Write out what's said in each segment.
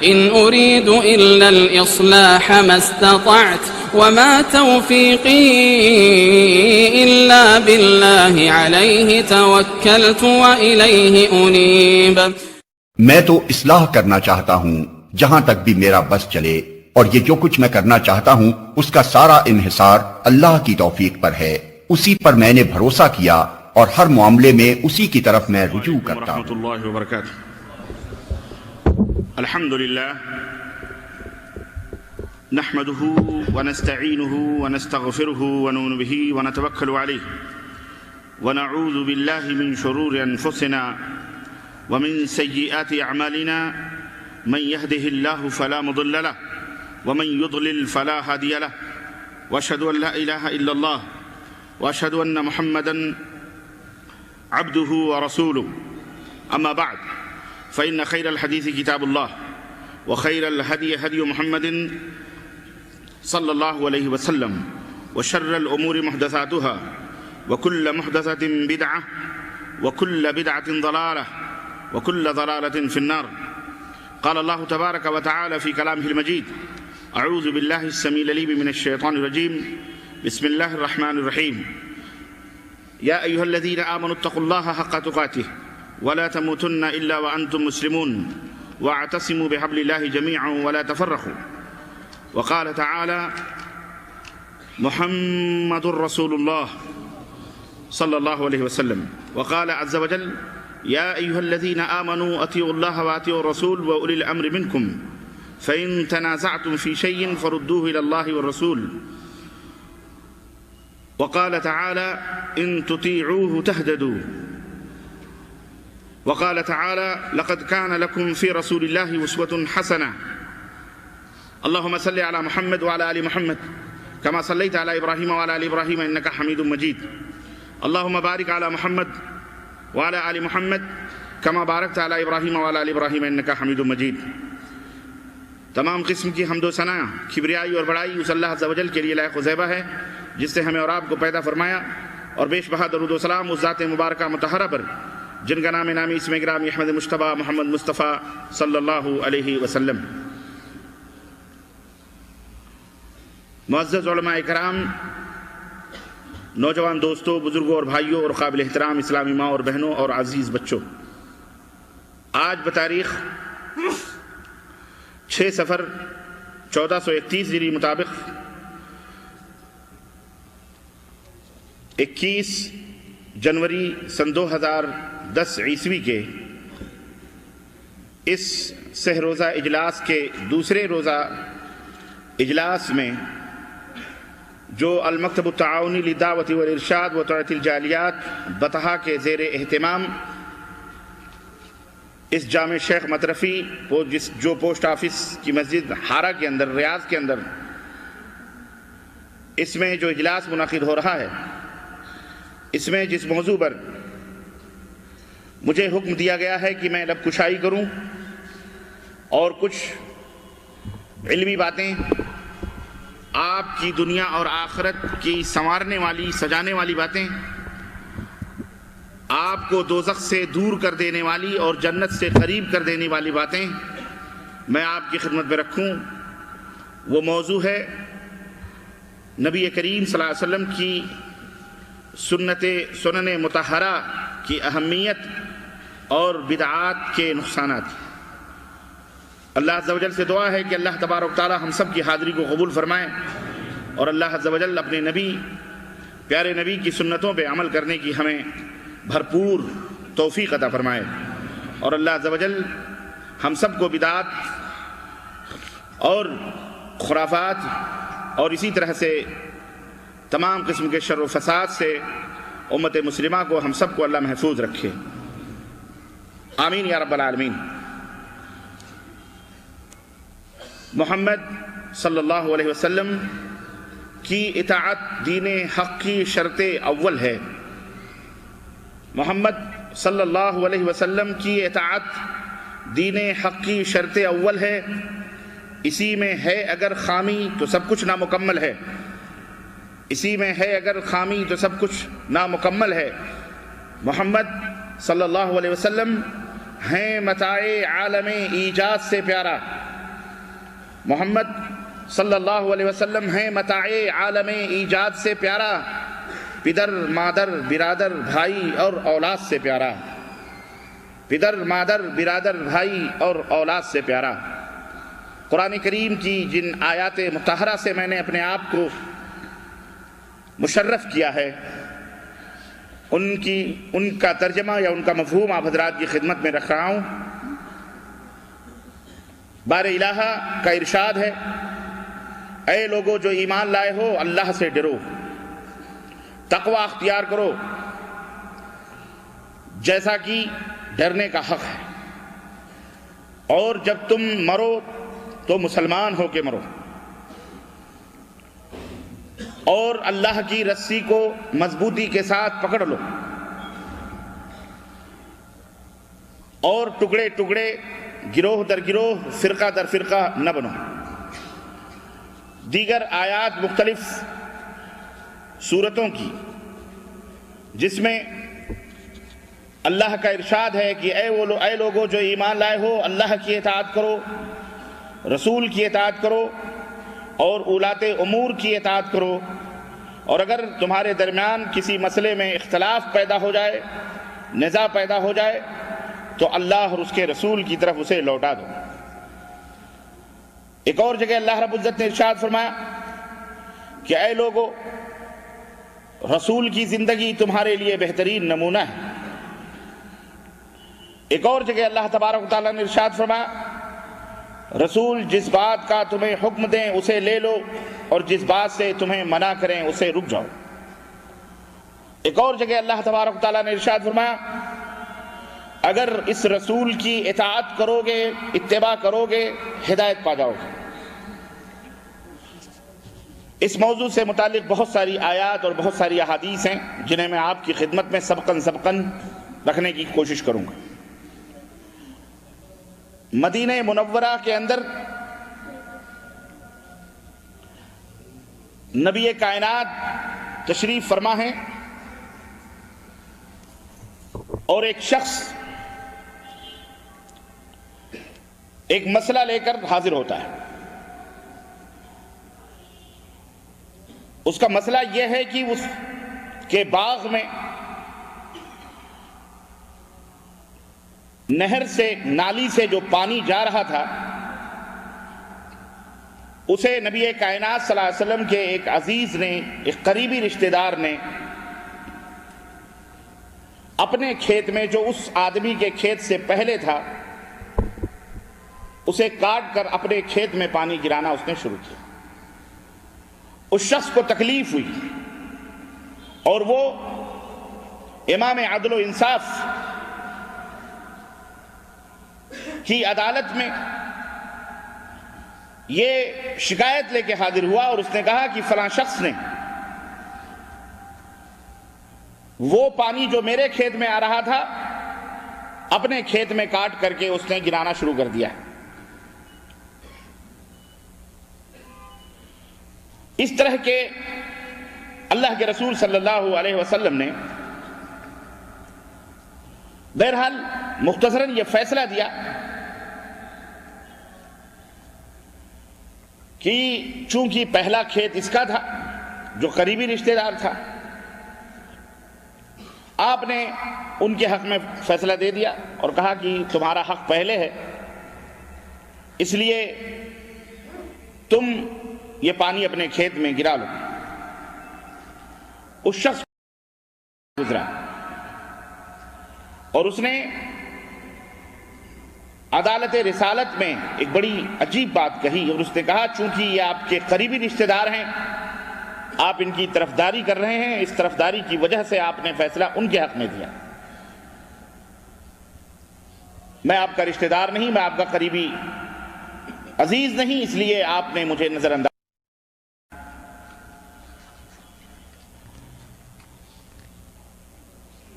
إن أريد إلا الإصلاح ما استطعت وما توفيقي إلا بالله عليه توكلت وإليه أنيب. میں تو اصلاح کرنا چاہتا ہوں جہاں تک بھی میرا بس چلے، اور یہ جو کچھ میں کرنا چاہتا ہوں اس کا سارا انحصار اللہ کی توفیق پر ہے. اسی پر میں نے بھروسہ کیا اور ہر معاملے میں اسی کی طرف میں رجوع کرتا ہوں. ورحمۃ اللہ وبرکاتہ. الحمد للہ نحمده ونستعینه ونستغفره ونؤمن به ونتوکل علیہ ونعوذ باللہ من شرور انفسنا ومن سیئات اعمالنا من يهده الله فلا مضل له ومن يضلل فلا هادي له واشهد ان لا اله الا الله واشهد ان محمدا عبده ورسوله. اما بعد فان خير الحديث كتاب الله وخير الهدي هدي محمد صلى الله عليه وسلم وشر الامور محدثاتها وكل محدثة بدعة وكل بدعة ضلالة وكل ضلالة في النار. قال الله تبارك وتعالى في كلامه المجيد: أعوذ بالله السميع العليم من الشيطان الرجيم. بسم الله الرحمن الرحيم. يا أيها الذين آمنوا اتقوا الله حق تقاته ولا تموتن إلا وأنتم مسلمون واعتصموا بحبل الله جميعا ولا تفرقوا. وقال تعالى: محمد رسول الله صلى الله عليه وسلم. وقال عز وجل: يا أيها الذين آمنوا أطيعوا الله وأطيعوا الرسول وأولي الأمر منكم فإن تنازعتم في شيء فردوه إلى الله والرسول. وقال تعالى: إن تطيعوه تهتدوا. وقال تعالى: لقد كان لكم في رسول الله أسوة حسنة. اللهم صل على محمد وعلى آل محمد كما صليت على إبراهيم وعلى آل إبراهيم إنك حميد مجيد. اللهم بارك على محمد وعلى آل محمد كما باركت على إبراهيم وعلى آل إبراهيم إنك حميد مجيد. تمام قسم کی حمد و ثنا، کبریائی اور بڑائی اس اللہ عز و جل کے لیے لائق و زیبہ ہے جس نے ہمیں اور آپ کو پیدا فرمایا، اور بیش بہا درود و سلام اس ذات مبارکہ مطہرہ پر جن کا نام نامی اسم گرامی احمد مجتبیٰ محمد مصطفیٰ صلی اللہ علیہ وسلم. معزز علماء کرام، نوجوان دوستوں، بزرگوں اور بھائیوں اور قابل احترام اسلامی ماں اور بہنوں اور عزیز بچوں، آج بتاریخ 6 صفر 1431 ہجری مطابق 21 جنوری سن 2010 عیسوی کے اس سہ روزہ اجلاس کے دوسرے روزہ اجلاس میں جو المکتب التعاونی للدعوت والارشاد و توعیۃ الجالیات بطحا کے زیر اہتمام اس جامع شیخ مطرفی جو پوسٹ آفس کی مسجد ہارا کے اندر، ریاض کے اندر، اس میں جو اجلاس منعقد ہو رہا ہے، اس میں جس موضوع پر مجھے حکم دیا گیا ہے کہ میں لب کشائی کروں اور کچھ علمی باتیں آپ کی دنیا اور آخرت کی سنوارنے والی، سجانے والی باتیں، آپ کو دوزخ سے دور کر دینے والی اور جنت سے قریب کر دینے والی باتیں میں آپ کی خدمت میں رکھوں، وہ موضوع ہے نبی کریم صلی اللہ علیہ وسلم کی سنن مطہرہ کی اہمیت اور بدعات کے نقصانات. اللہ عز و جل سے دعا ہے کہ اللہ تبارک و تعالی ہم سب کی حاضری کو قبول فرمائے، اور اللہ عز و جل اپنے نبی، پیارے نبی کی سنتوں پہ عمل کرنے کی ہمیں بھرپور توفیق عطا فرمائے، اور اللہ عز و جل ہم سب کو بدعات اور خرافات اور اسی طرح سے تمام قسم کے شر و فساد سے امت مسلمہ کو، ہم سب کو اللہ محفوظ رکھے، آمین یا رب العالمین. محمد صلی اللہ علیہ وسلم کی اطاعت دین حق کی شرط اول ہے. محمد صلی اللہ علیہ وسلم کی اطاعت دین حق کی شرط اول ہے. اسی میں ہے اگر خامی تو سب کچھ نامکمل ہے، اسی میں ہے اگر خامی تو سب کچھ نامکمل ہے. محمد صلی اللہ علیہ وسلم ہیں متاع عالم ایجاد سے پیارا، محمد صلی اللہ علیہ وسلم ہیں متاع عالم ایجاد سے پیارا، پدر مادر برادر بھائی اور اولاد سے پیارا، پدر مادر برادر بھائی اور اولاد سے پیارا۔ قرآن کریم کی جن آیات مطہرہ سے میں نے اپنے آپ کو مشرف کیا ہے، ان کا ترجمہ یا ان کا مفہوم آپ حضرات کی خدمت میں رکھ رہا ہوں۔ بار الہ کا ارشاد ہے، اے لوگو جو ایمان لائے ہو اللہ سے ڈرو، تقوی اختیار کرو جیسا کہ ڈرنے کا حق ہے، اور جب تم مرو تو مسلمان ہو کے مرو، اور اللہ کی رسی کو مضبوطی کے ساتھ پکڑ لو، اور ٹکڑے ٹکڑے گروہ در گروہ فرقہ در فرقہ نہ بنو۔ دیگر آیات مختلف سورتوں کی جس میں اللہ کا ارشاد ہے کہ اے لوگو جو ایمان لائے ہو اللہ کی اطاعت کرو، رسول کی اطاعت کرو اور اولاۃ امور کی اطاعت کرو، اور اگر تمہارے درمیان کسی مسئلے میں اختلاف پیدا ہو جائے، نزاع پیدا ہو جائے، تو اللہ اور اس کے رسول کی طرف اسے لوٹا دو۔ ایک اور جگہ اللہ رب العزت نے ارشاد فرمایا کہ اے لوگو رسول کی زندگی تمہارے لیے بہترین نمونہ ہے۔ ایک اور جگہ اللہ تبارک و تعالیٰ نے ارشاد فرمایا رسول جس بات کا تمہیں حکم دیں اسے لے لو، اور جس بات سے تمہیں منع کریں اسے رک جاؤ۔ ایک اور جگہ اللہ تبارک و تعالیٰ نے ارشاد فرمایا اگر اس رسول کی اطاعت کرو گے، اتباع کرو گے، ہدایت پا جاؤ گے۔ اس موضوع سے متعلق بہت ساری آیات اور بہت ساری احادیث ہیں جنہیں میں آپ کی خدمت میں سبقاً رکھنے کی کوشش کروں گا۔ مدینہ منورہ کے اندر نبی کائنات تشریف فرما ہے، اور ایک شخص ایک مسئلہ لے کر حاضر ہوتا ہے۔ اس کا مسئلہ یہ ہے کہ اس کے باغ میں نہر سے، نالی سے جو پانی جا رہا تھا، اسے نبی کائنات صلی اللہ علیہ وسلم کے ایک عزیز نے، ایک قریبی رشتہ دار نے اپنے کھیت میں، جو اس آدمی کے کھیت سے پہلے تھا، اسے کاٹ کر اپنے کھیت میں پانی گرانا اس نے شروع کیا۔ اس شخص کو تکلیف ہوئی، اور وہ امام عدل و انصاف کی عدالت میں یہ شکایت لے کے حاضر ہوا، اور اس نے کہا کہ فلاں شخص نے وہ پانی جو میرے کھیت میں آ رہا تھا اپنے کھیت میں کاٹ کر کے اس نے گرانا شروع کر دیا ہے۔ اس طرح کے اللہ کے رسول صلی اللہ علیہ وسلم نے بہرحال مختصراً یہ فیصلہ دیا کہ چونکہ پہلا کھیت اس کا تھا جو قریبی رشتہ دار تھا، آپ نے ان کے حق میں فیصلہ دے دیا اور کہا کہ تمہارا حق پہلے ہے، اس لیے تم یہ پانی اپنے کھیت میں گرا لو۔ اس شخص گزرا اور اس نے عدالت رسالت میں ایک بڑی عجیب بات کہی، اور اس نے کہا چونکہ یہ آپ کے قریبی رشتہ دار ہیں، آپ ان کی طرفداری کر رہے ہیں، اس طرفداری کی وجہ سے آپ نے فیصلہ ان کے حق میں دیا۔ میں آپ کا رشتہ دار نہیں، میں آپ کا قریبی عزیز نہیں، اس لیے آپ نے مجھے نظر انداز۔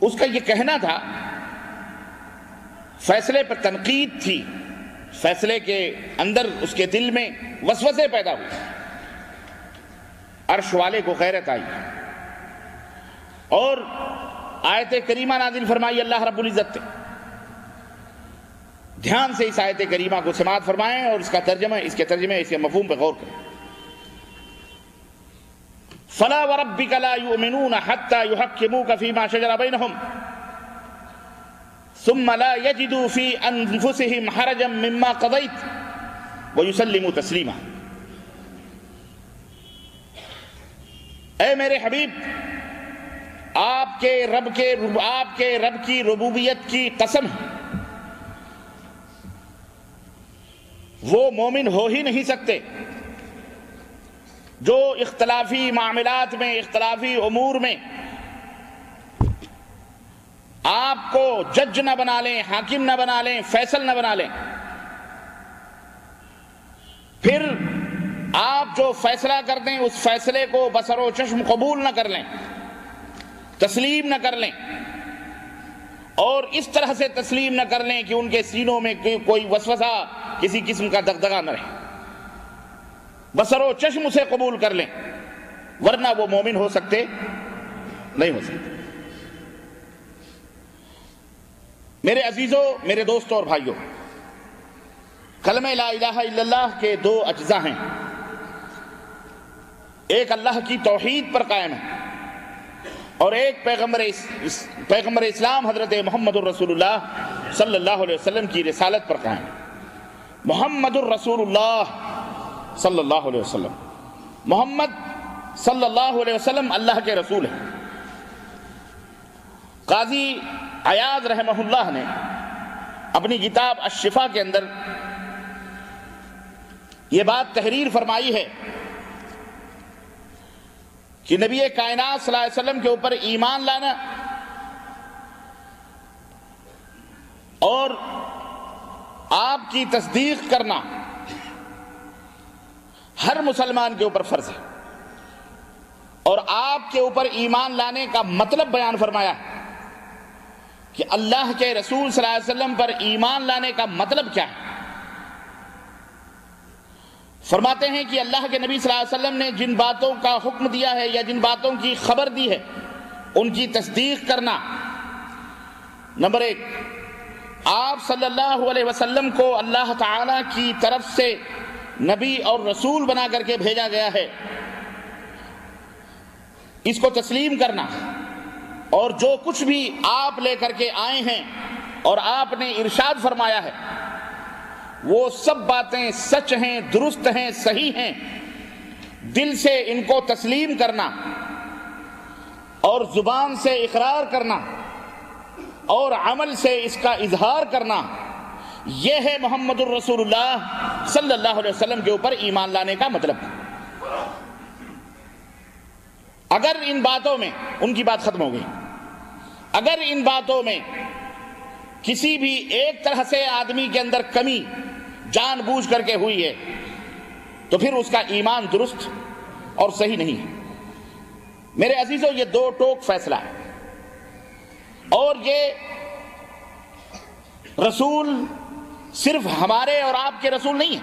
اس کا یہ کہنا تھا، فیصلے پر تنقید تھی، فیصلے کے اندر اس کے دل میں وسوسے پیدا ہوئے، عرش والے کو غیرت آئی اور آیت کریمہ نازل فرمائی اللہ رب العزت نے، دھیان سے اس آیت کریمہ کو سماعت فرمائیں اور اس کا ترجمہ، اس کے ترجمے، اس کے مفہوم پہ غور کریں۔ فَلَا وَرَبِّكَ لَا يُؤْمِنُونَ حَتَّى يُحَكِّمُوكَ فِي مَا شَجَرَ بَيْنَهُمْ ثُمَّ لَا يَجِدُوا فِي أَنفُسِهِمْ حَرَجًا مِّمَّا قَضَيْتَ وَيُسَلِّمُوا تَسْلِيمًا۔ اے میرے حبیب، آپ کے رب کی ربوبیت کی قسم ہے، وہ مومن ہو ہی نہیں سکتے جو اختلافی معاملات میں، اختلافی امور میں آپ کو جج نہ بنا لیں، حاکم نہ بنا لیں، فیصل نہ بنا لیں۔ پھر آپ جو فیصلہ کر دیں اس فیصلے کو بصر و چشم قبول نہ کر لیں، تسلیم نہ کر لیں، اور اس طرح سے تسلیم نہ کر لیں کہ ان کے سینوں میں کوئی وسوسہ، کسی قسم کا دغدغہ نہ رہے، بصر و چشم اسے قبول کر لیں، ورنہ وہ مومن ہو سکتے نہیں ہو سکتے۔ میرے عزیزوں، میرے دوستوں اور بھائیوں، کلمہ لا الہ الا اللہ کے دو اجزاء ہیں، ایک اللہ کی توحید پر قائم ہے اور ایک پیغمبر اسلام حضرت محمد الرسول اللہ صلی اللہ علیہ وسلم کی رسالت پر قائم ہے۔ محمد الرسول اللہ صلی اللہ علیہ وسلم، محمد صلی اللہ علیہ وسلم اللہ کے رسول ہیں۔ قاضی عیاض رحمہ اللہ نے اپنی کتاب الشفا کے اندر یہ بات تحریر فرمائی ہے کہ نبی کائنات صلی اللہ علیہ وسلم کے اوپر ایمان لانا اور آپ کی تصدیق کرنا ہر مسلمان کے اوپر فرض ہے، اور آپ کے اوپر ایمان لانے کا مطلب بیان فرمایا کہ اللہ کے رسول صلی اللہ علیہ وسلم پر ایمان لانے کا مطلب کیا ہے۔ فرماتے ہیں کہ اللہ کے نبی صلی اللہ علیہ وسلم نے جن باتوں کا حکم دیا ہے یا جن باتوں کی خبر دی ہے ان کی تصدیق کرنا۔ نمبر ایک، آپ صلی اللہ علیہ وسلم کو اللہ تعالی کی طرف سے نبی اور رسول بنا کر کے بھیجا گیا ہے، اس کو تسلیم کرنا، اور جو کچھ بھی آپ لے کر کے آئے ہیں اور آپ نے ارشاد فرمایا ہے وہ سب باتیں سچ ہیں، درست ہیں، صحیح ہیں، دل سے ان کو تسلیم کرنا اور زبان سے اقرار کرنا اور عمل سے اس کا اظہار کرنا، یہ ہے محمد الرسول اللہ صلی اللہ علیہ وسلم کے اوپر ایمان لانے کا مطلب۔ اگر ان باتوں میں، ان کی بات ختم ہو گئی، اگر ان باتوں میں کسی بھی ایک طرح سے آدمی کے اندر کمی جان بوجھ کر کے ہوئی ہے تو پھر اس کا ایمان درست اور صحیح نہیں ہے۔ میرے عزیزوں، یہ دو ٹوک فیصلہ ہے، اور یہ رسول صرف ہمارے اور آپ کے رسول نہیں ہے،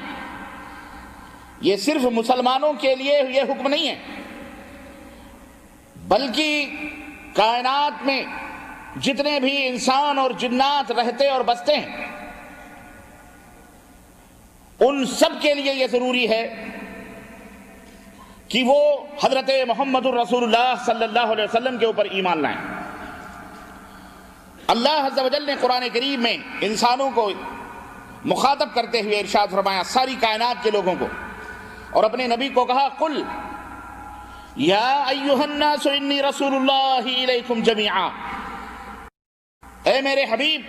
یہ صرف مسلمانوں کے لیے یہ حکم نہیں ہے، بلکہ کائنات میں جتنے بھی انسان اور جنات رہتے اور بستے ہیں ان سب کے لیے یہ ضروری ہے کہ وہ حضرت محمد الرسول اللہ صلی اللہ علیہ وسلم کے اوپر ایمان لائیں۔ اللہ عز و جل نے قرآن کریم میں انسانوں کو مخاطب کرتے ہوئے ارشاد فرمایا، ساری کائنات کے لوگوں کو، اور اپنے نبی کو کہا، قل یا ایھا الناس انی رسول اللہ الیکم جمیعا، اے میرے حبیب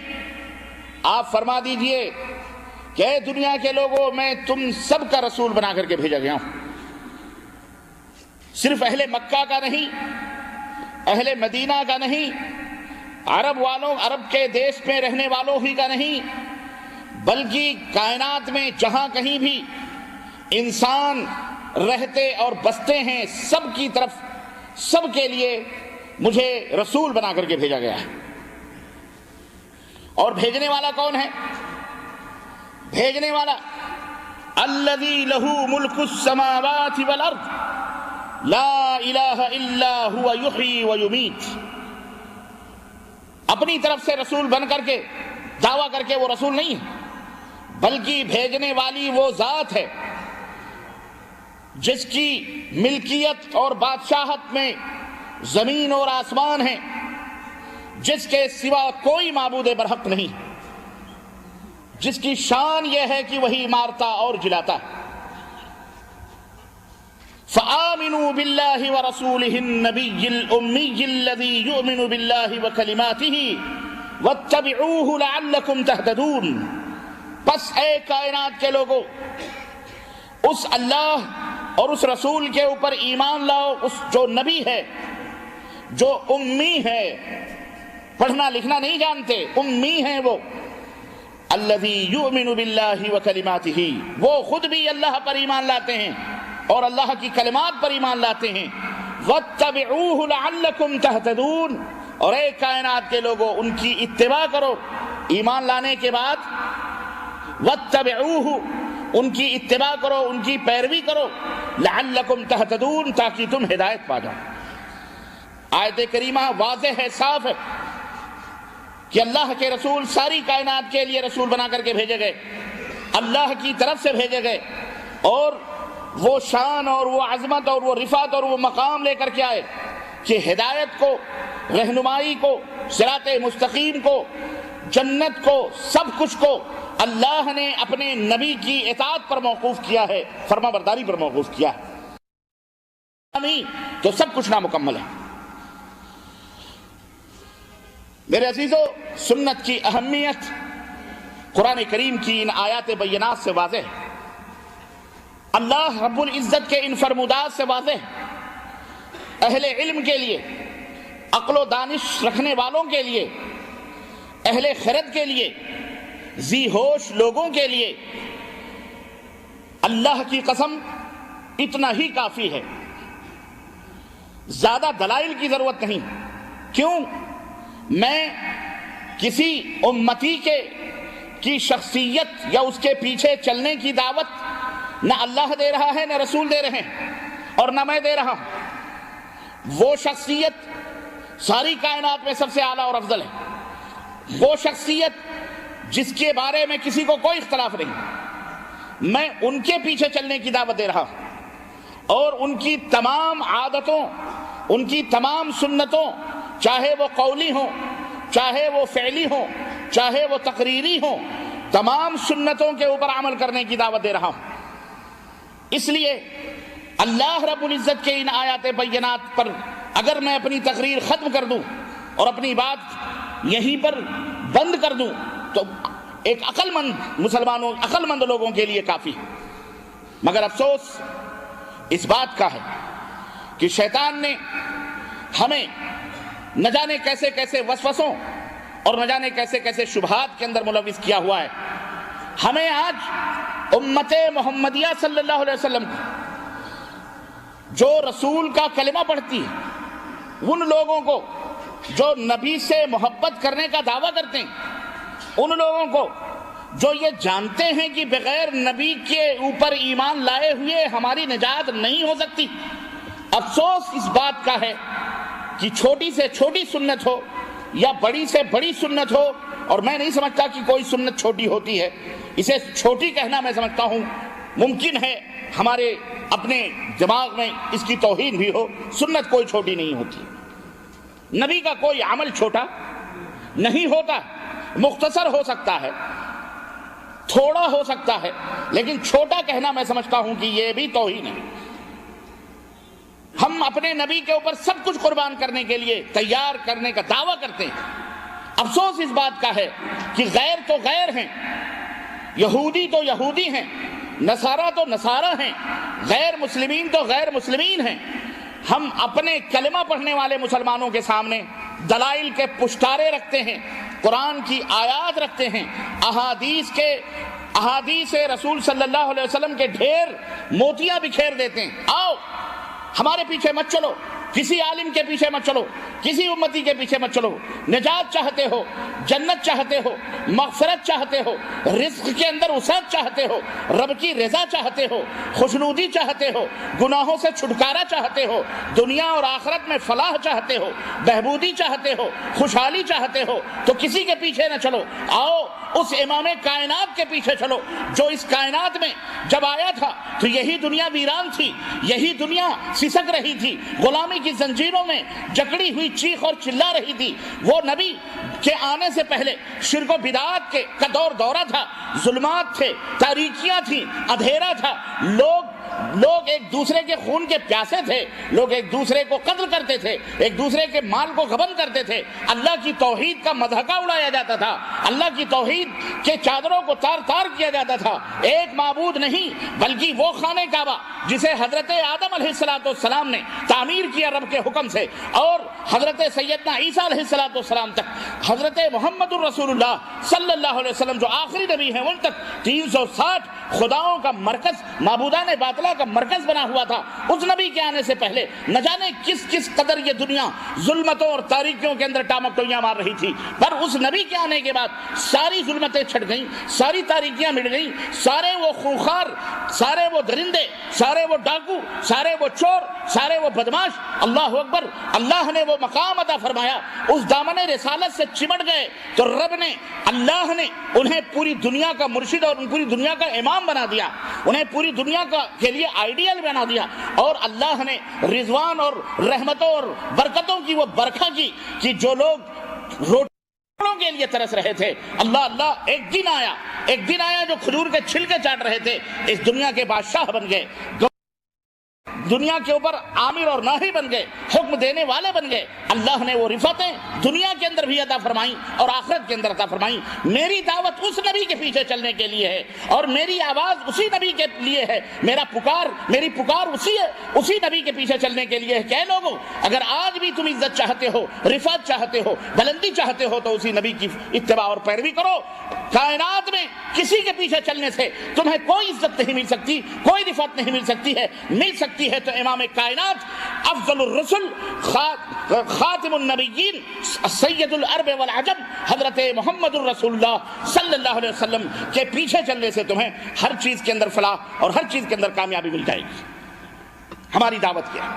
آپ فرما دیجئے کہ اے دنیا کے لوگوں، میں تم سب کا رسول بنا کر کے بھیجا گیا ہوں، صرف اہل مکہ کا نہیں، اہل مدینہ کا نہیں، عرب کے دیش میں رہنے والوں ہی کا نہیں، بلکہ کائنات میں جہاں کہیں بھی انسان رہتے اور بستے ہیں سب کی طرف، سب کے لیے مجھے رسول بنا کر کے بھیجا گیا ہے۔ اور بھیجنے والا کون ہے؟ بھیجنے والا الذی لہ ملک السماوات والارض لا الہ الا هو یحیی ویمیت۔ اپنی طرف سے رسول بن کر کے دعویٰ کر کے وہ رسول نہیں ہے، بلکہ بھیجنے والی وہ ذات ہے جس کی ملکیت اور بادشاہت میں زمین اور آسمان ہیں، جس کے سوا کوئی معبود برحق نہیں، جس کی شان یہ ہے کہ وہی مارتا اور جلاتا ہے۔ فآمنوا باللہ ورسولہ النبی الأمی الذی یؤمن باللہ وکلماتہ واتبعوہ لعلکم تہتدون۔ پس اے کائنات کے لوگو، اس اللہ اور اس رسول کے اوپر ایمان لاؤ، اس جو نبی ہے، جو امی ہے، پڑھنا لکھنا نہیں جانتے، امی ہیں وہ، الذی یؤمن باللہ وکلماتہ، وہ خود بھی اللہ پر ایمان لاتے ہیں اور اللہ کی کلمات پر ایمان لاتے ہیں۔ واتبعوہ لعلکم تہتدون، اور اے کائنات کے لوگوں ان کی اتباع کرو ایمان لانے کے بعد، واتبعوہ ان کی اتباع کرو، ان کی پیروی کرو، لعلکم تہتدون تاکہ تم ہدایت پا جاؤ۔ آیت کریمہ واضح ہے، صاف ہے کہ اللہ کے رسول ساری کائنات کے لیے رسول بنا کر کے بھیجے گئے، اللہ کی طرف سے بھیجے گئے، اور وہ شان اور وہ عظمت اور وہ رفعت اور وہ مقام لے کر کے آئے کہ ہدایت کو، رہنمائی کو، صراط مستقیم کو، جنت کو، سب کچھ کو اللہ نے اپنے نبی کی اطاعت پر موقوف کیا ہے، فرما برداری پر موقوف کیا ہے، تو سب کچھ نامکمل ہے۔ میرے عزیزو، سنت کی اہمیت قرآن کریم کی ان آیات بینات سے واضح ہے، اللہ رب العزت کے ان فرمودات سے واضح ہے۔ اہل علم کے لیے، عقل و دانش رکھنے والوں کے لیے، اہل خرد کے لیے، ذی ہوش لوگوں کے لیے اللہ کی قسم اتنا ہی کافی ہے، زیادہ دلائل کی ضرورت نہیں۔ کیوں؟ میں کسی امتی کی شخصیت یا اس کے پیچھے چلنے کی دعوت نہ اللہ دے رہا ہے، نہ رسول دے رہے ہیں، اور نہ میں دے رہا ہوں۔ وہ شخصیت ساری کائنات میں سب سے اعلیٰ اور افضل ہے، وہ شخصیت جس کے بارے میں کسی کو کوئی اختلاف نہیں، میں ان کے پیچھے چلنے کی دعوت دے رہا ہوں، اور ان کی تمام عادتوں، ان کی تمام سنتوں، چاہے وہ قولی ہوں، چاہے وہ فعلی ہوں، چاہے وہ تقریری ہوں، تمام سنتوں کے اوپر عمل کرنے کی دعوت دے رہا ہوں۔ اس لیے اللہ رب العزت کے ان آیات بینات پر اگر میں اپنی تقریر ختم کر دوں اور اپنی بات یہیں پر بند کر دوں تو ایک عقل مند مسلمانوں، عقل مند لوگوں کے لیے کافی ہے۔ مگر افسوس اس بات کا ہے کہ شیطان نے ہمیں نہ جانے کیسے کیسے وسوسوں اور نہ جانے کیسے کیسے شبہات کے اندر ملوث کیا ہوا ہے۔ ہمیں آج امت محمدیہ صلی اللہ علیہ وسلم کو، جو رسول کا کلمہ پڑھتی ہے، ان لوگوں کو جو نبی سے محبت کرنے کا دعویٰ کرتے ہیں، ان لوگوں کو جو یہ جانتے ہیں کہ بغیر نبی کے اوپر ایمان لائے ہوئے ہماری نجات نہیں ہو سکتی، افسوس اس بات کا ہے کہ چھوٹی سے چھوٹی سنت ہو یا بڑی سے بڑی سنت ہو، اور میں نہیں سمجھتا کہ کوئی سنت چھوٹی ہوتی ہے، اسے چھوٹی کہنا میں سمجھتا ہوں ممکن ہے ہمارے اپنے دماغ میں اس کی توہین بھی ہو، سنت کوئی چھوٹی نہیں ہوتی، نبی کا کوئی عمل چھوٹا نہیں ہوتا، مختصر ہو سکتا ہے، تھوڑا ہو سکتا ہے، لیکن چھوٹا کہنا میں سمجھتا ہوں کہ یہ بھی توہین ہے۔ ہم اپنے نبی کے اوپر سب کچھ قربان کرنے کے لیے تیار کرنے کا دعویٰ کرتے ہیں، افسوس اس بات کا ہے کہ غیر تو غیر ہیں، یہودی تو یہودی ہیں، نصارہ تو نصارہ ہیں، غیر مسلمین تو غیر مسلمین ہیں، ہم اپنے کلمہ پڑھنے والے مسلمانوں کے سامنے دلائل کے پشتارے رکھتے ہیں، قرآن کی آیات رکھتے ہیں، احادیث رسول صلی اللہ علیہ وسلم کے ڈھیر موتیاں بکھیر دیتے ہیں۔ آؤ ہمارے پیچھے مت چلو، کسی عالم کے پیچھے مت چلو، کسی امتی کے پیچھے مت چلو، نجات چاہتے ہو، جنت چاہتے ہو، مغفرت چاہتے ہو، رزق کے اندر وسعت چاہتے ہو، رب کی رضا چاہتے ہو، خوشنودی چاہتے ہو، گناہوں سے چھٹکارا چاہتے ہو، دنیا اور آخرت میں فلاح چاہتے ہو، بہبودی چاہتے ہو، خوشحالی چاہتے ہو، تو کسی کے پیچھے نہ چلو، آؤ اس امام کائنات کے پیچھے چلو جو اس کائنات میں جب آیا تھا تو یہی دنیا ویران تھی، یہی دنیا سسک رہی تھی، غلامی کی زنجیروں میں جکڑی ہوئی چیخ اور چلا رہی تھی۔ وہ نبی کے آنے سے پہلے شرک و بدعات کا دورہ تھا، ظلمات تھے، تاریکیاں تھیں، اندھیرا تھا، لوگ ایک دوسرے کے خون کے پیاسے تھے، لوگ ایک دوسرے کو قتل کرتے تھے، ایک دوسرے کے مال کو غبن کرتے تھے، اللہ کی توحید کا مذاق اڑایا جاتا تھا، اللہ کی توحید کے چادروں کو تار تار کیا جاتا تھا۔ ایک معبود نہیں بلکہ وہ خانہ کعبہ جسے حضرت آدم علیہ السلام نے تعمیر کیا رب کے حکم سے، اور حضرت سیدنا عیسیٰ علیہ السلام تک، حضرت محمد الرسول اللہ صلی اللہ علیہ وسلم جو آخری نبی ہیں ان تک 360 خداؤں کا مرکز، معبودان باطلہ کا مرکز بنا ہوا تھا۔ اس نبی کے آنے سے پہلے نہ جانے کس قدر یہ دنیا ظلمتوں اور تاریکیوں کے اندر ٹامک ٹوئیاں مار رہی تھی، پر اس نبی کے آنے کے بعد ساری ظلمتیں چھٹ گئیں، ساری تاریکیاں مٹ گئیں، سارے وہ خونخوار، سارے وہ درندے، سارے وہ ڈاکو، سارے وہ چور، سارے وہ بدماش، اللہ اکبر، اللہ نے وہ مقام عطا فرمایا، اس دامن رسالت سے چمٹ گئے تو رب نے، اللہ نے انہیں پوری دنیا کا مرشد اور پوری دنیا کا امام بنا دیا، انہیں پوری دنیا کے لیے آئیڈیل بنا دیا، اور اللہ نے رضوان اور رحمتوں اور برکتوں کی وہ برکھا کی کہ جو لوگ روٹیوں کے لیے ترس رہے تھے، اللہ ایک دن آیا جو کھجور کے چھلکے چاٹ رہے تھے اس دنیا کے بادشاہ بن گئے، دنیا کے اوپر عامر اور ناہی بن گئے، حکم دینے والے بن گئے۔ اللہ نے وہ رفتیں دنیا کے اندر بھی عطا فرمائیں اور آخرت کے اندر عطا فرمائیں۔ میری دعوت اس نبی کے پیچھے چلنے کے لیے ہے، اور میری آواز اسی نبی کے لیے ہے، میری پکار اسی نبی کے پیچھے چلنے کے لیے ہے کہ اے لوگوں، اگر آج بھی تم عزت چاہتے ہو، رفعت چاہتے ہو، بلندی چاہتے ہو تو اسی نبی کی اتباع اور پیروی کرو۔ کائنات میں کسی کے پیچھے چلنے سے تمہیں کوئی عزت نہیں مل سکتی، کوئی رفعت نہیں مل سکتی ہے تو امام کائنات، افضل الرسل، خاتم النبیین، سید العرب والعجم، حضرت محمد الرسول اللہ صلی اللہ علیہ وسلم کے پیچھے چلنے سے تمہیں ہر چیز کے اندر فلاح اور ہر چیز کے اندر کامیابی مل جائے گی۔ ہماری دعوت یہ ہے،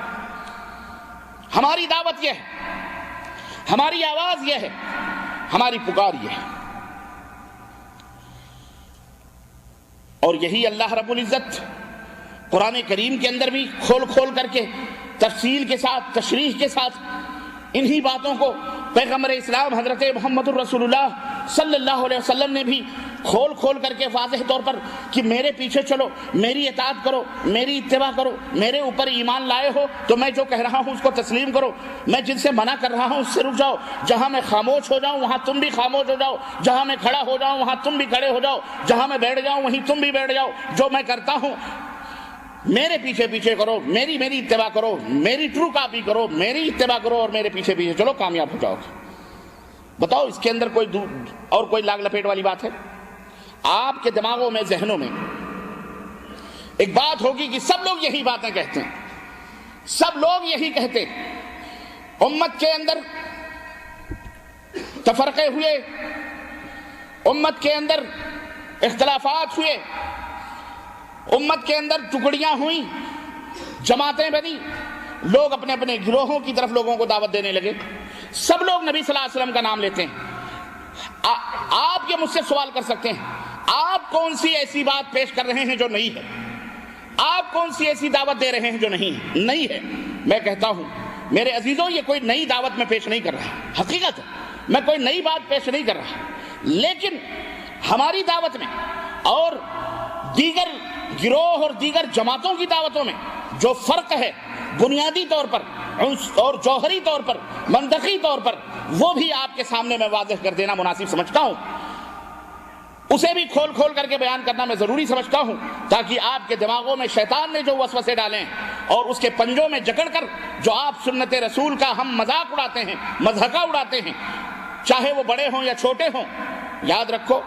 ہماری دعوت یہ ہے، ہماری آواز یہ ہے، ہماری پکار یہ ہے، اور یہی اللہ رب العزت قرآن کریم کے اندر بھی کھول کر کے تفصیل کے ساتھ، تشریح کے ساتھ انہی باتوں کو پیغمبر اسلام حضرت محمد الرسول اللہ صلی اللہ علیہ وسلم نے بھی کھول کر کے واضح طور پر کہ میرے پیچھے چلو، میری اطاعت کرو، میری اتباع کرو، میرے اوپر ایمان لائے ہو تو میں جو کہہ رہا ہوں اس کو تسلیم کرو، میں جن سے منع کر رہا ہوں اس سے رک جاؤ، جہاں میں خاموش ہو جاؤں وہاں تم بھی خاموش ہو جاؤ، جہاں میں کھڑا ہو جاؤں وہاں تم بھی کھڑے ہو جاؤ، جہاں میں بیٹھ جاؤں وہیں تم بھی بیٹھ جاؤ، جو میں کرتا ہوں میرے پیچھے کرو، میری اتباع کرو، میری ٹرو کاپی کرو، میری اتباع کرو اور میرے پیچھے چلو، کامیاب ہو جاؤ۔ بتاؤ اس کے اندر کوئی لاگ لپیٹ والی بات ہے؟ آپ کے دماغوں میں، ذہنوں میں ایک بات ہوگی کہ سب لوگ یہی باتیں کہتے ہیں، سب لوگ یہی کہتے ہیں، امت کے اندر تفرقے ہوئے، امت کے اندر اختلافات ہوئے، امت کے اندر ٹکڑیاں ہوئیں، جماعتیں بنی، لوگ اپنے اپنے گروہوں کی طرف لوگوں کو دعوت دینے لگے، سب لوگ نبی صلی اللہ علیہ وسلم کا نام لیتے ہیں۔ آپ یہ مجھ سے سوال کر سکتے ہیں، آپ کون سی ایسی بات پیش کر رہے ہیں جو نہیں ہے؟ آپ کون سی ایسی دعوت دے رہے ہیں جو نہیں ہے؟ میں کہتا ہوں میرے عزیزوں، یہ کوئی نئی دعوت میں پیش نہیں کر رہا، حقیقت ہے میں کوئی نئی بات پیش نہیں کر رہا، لیکن ہماری دعوت میں اور دیگر گروہ اور دیگر جماعتوں کی دعوتوں میں جو فرق ہے بنیادی طور پر اور جوہری طور پر، منطقی طور پر، وہ بھی آپ کے سامنے میں واضح کر دینا مناسب سمجھتا ہوں، اسے بھی کھول کر کے بیان کرنا میں ضروری سمجھتا ہوں، تاکہ آپ کے دماغوں میں شیطان نے جو وسوسے ڈالے ہیں اور اس کے پنجوں میں جکڑ کر جو آپ سنت رسول کا ہم مذاق اڑاتے ہیں، مضحکہ اڑاتے ہیں، چاہے وہ بڑے ہوں یا چھوٹے ہوں، یاد رکھو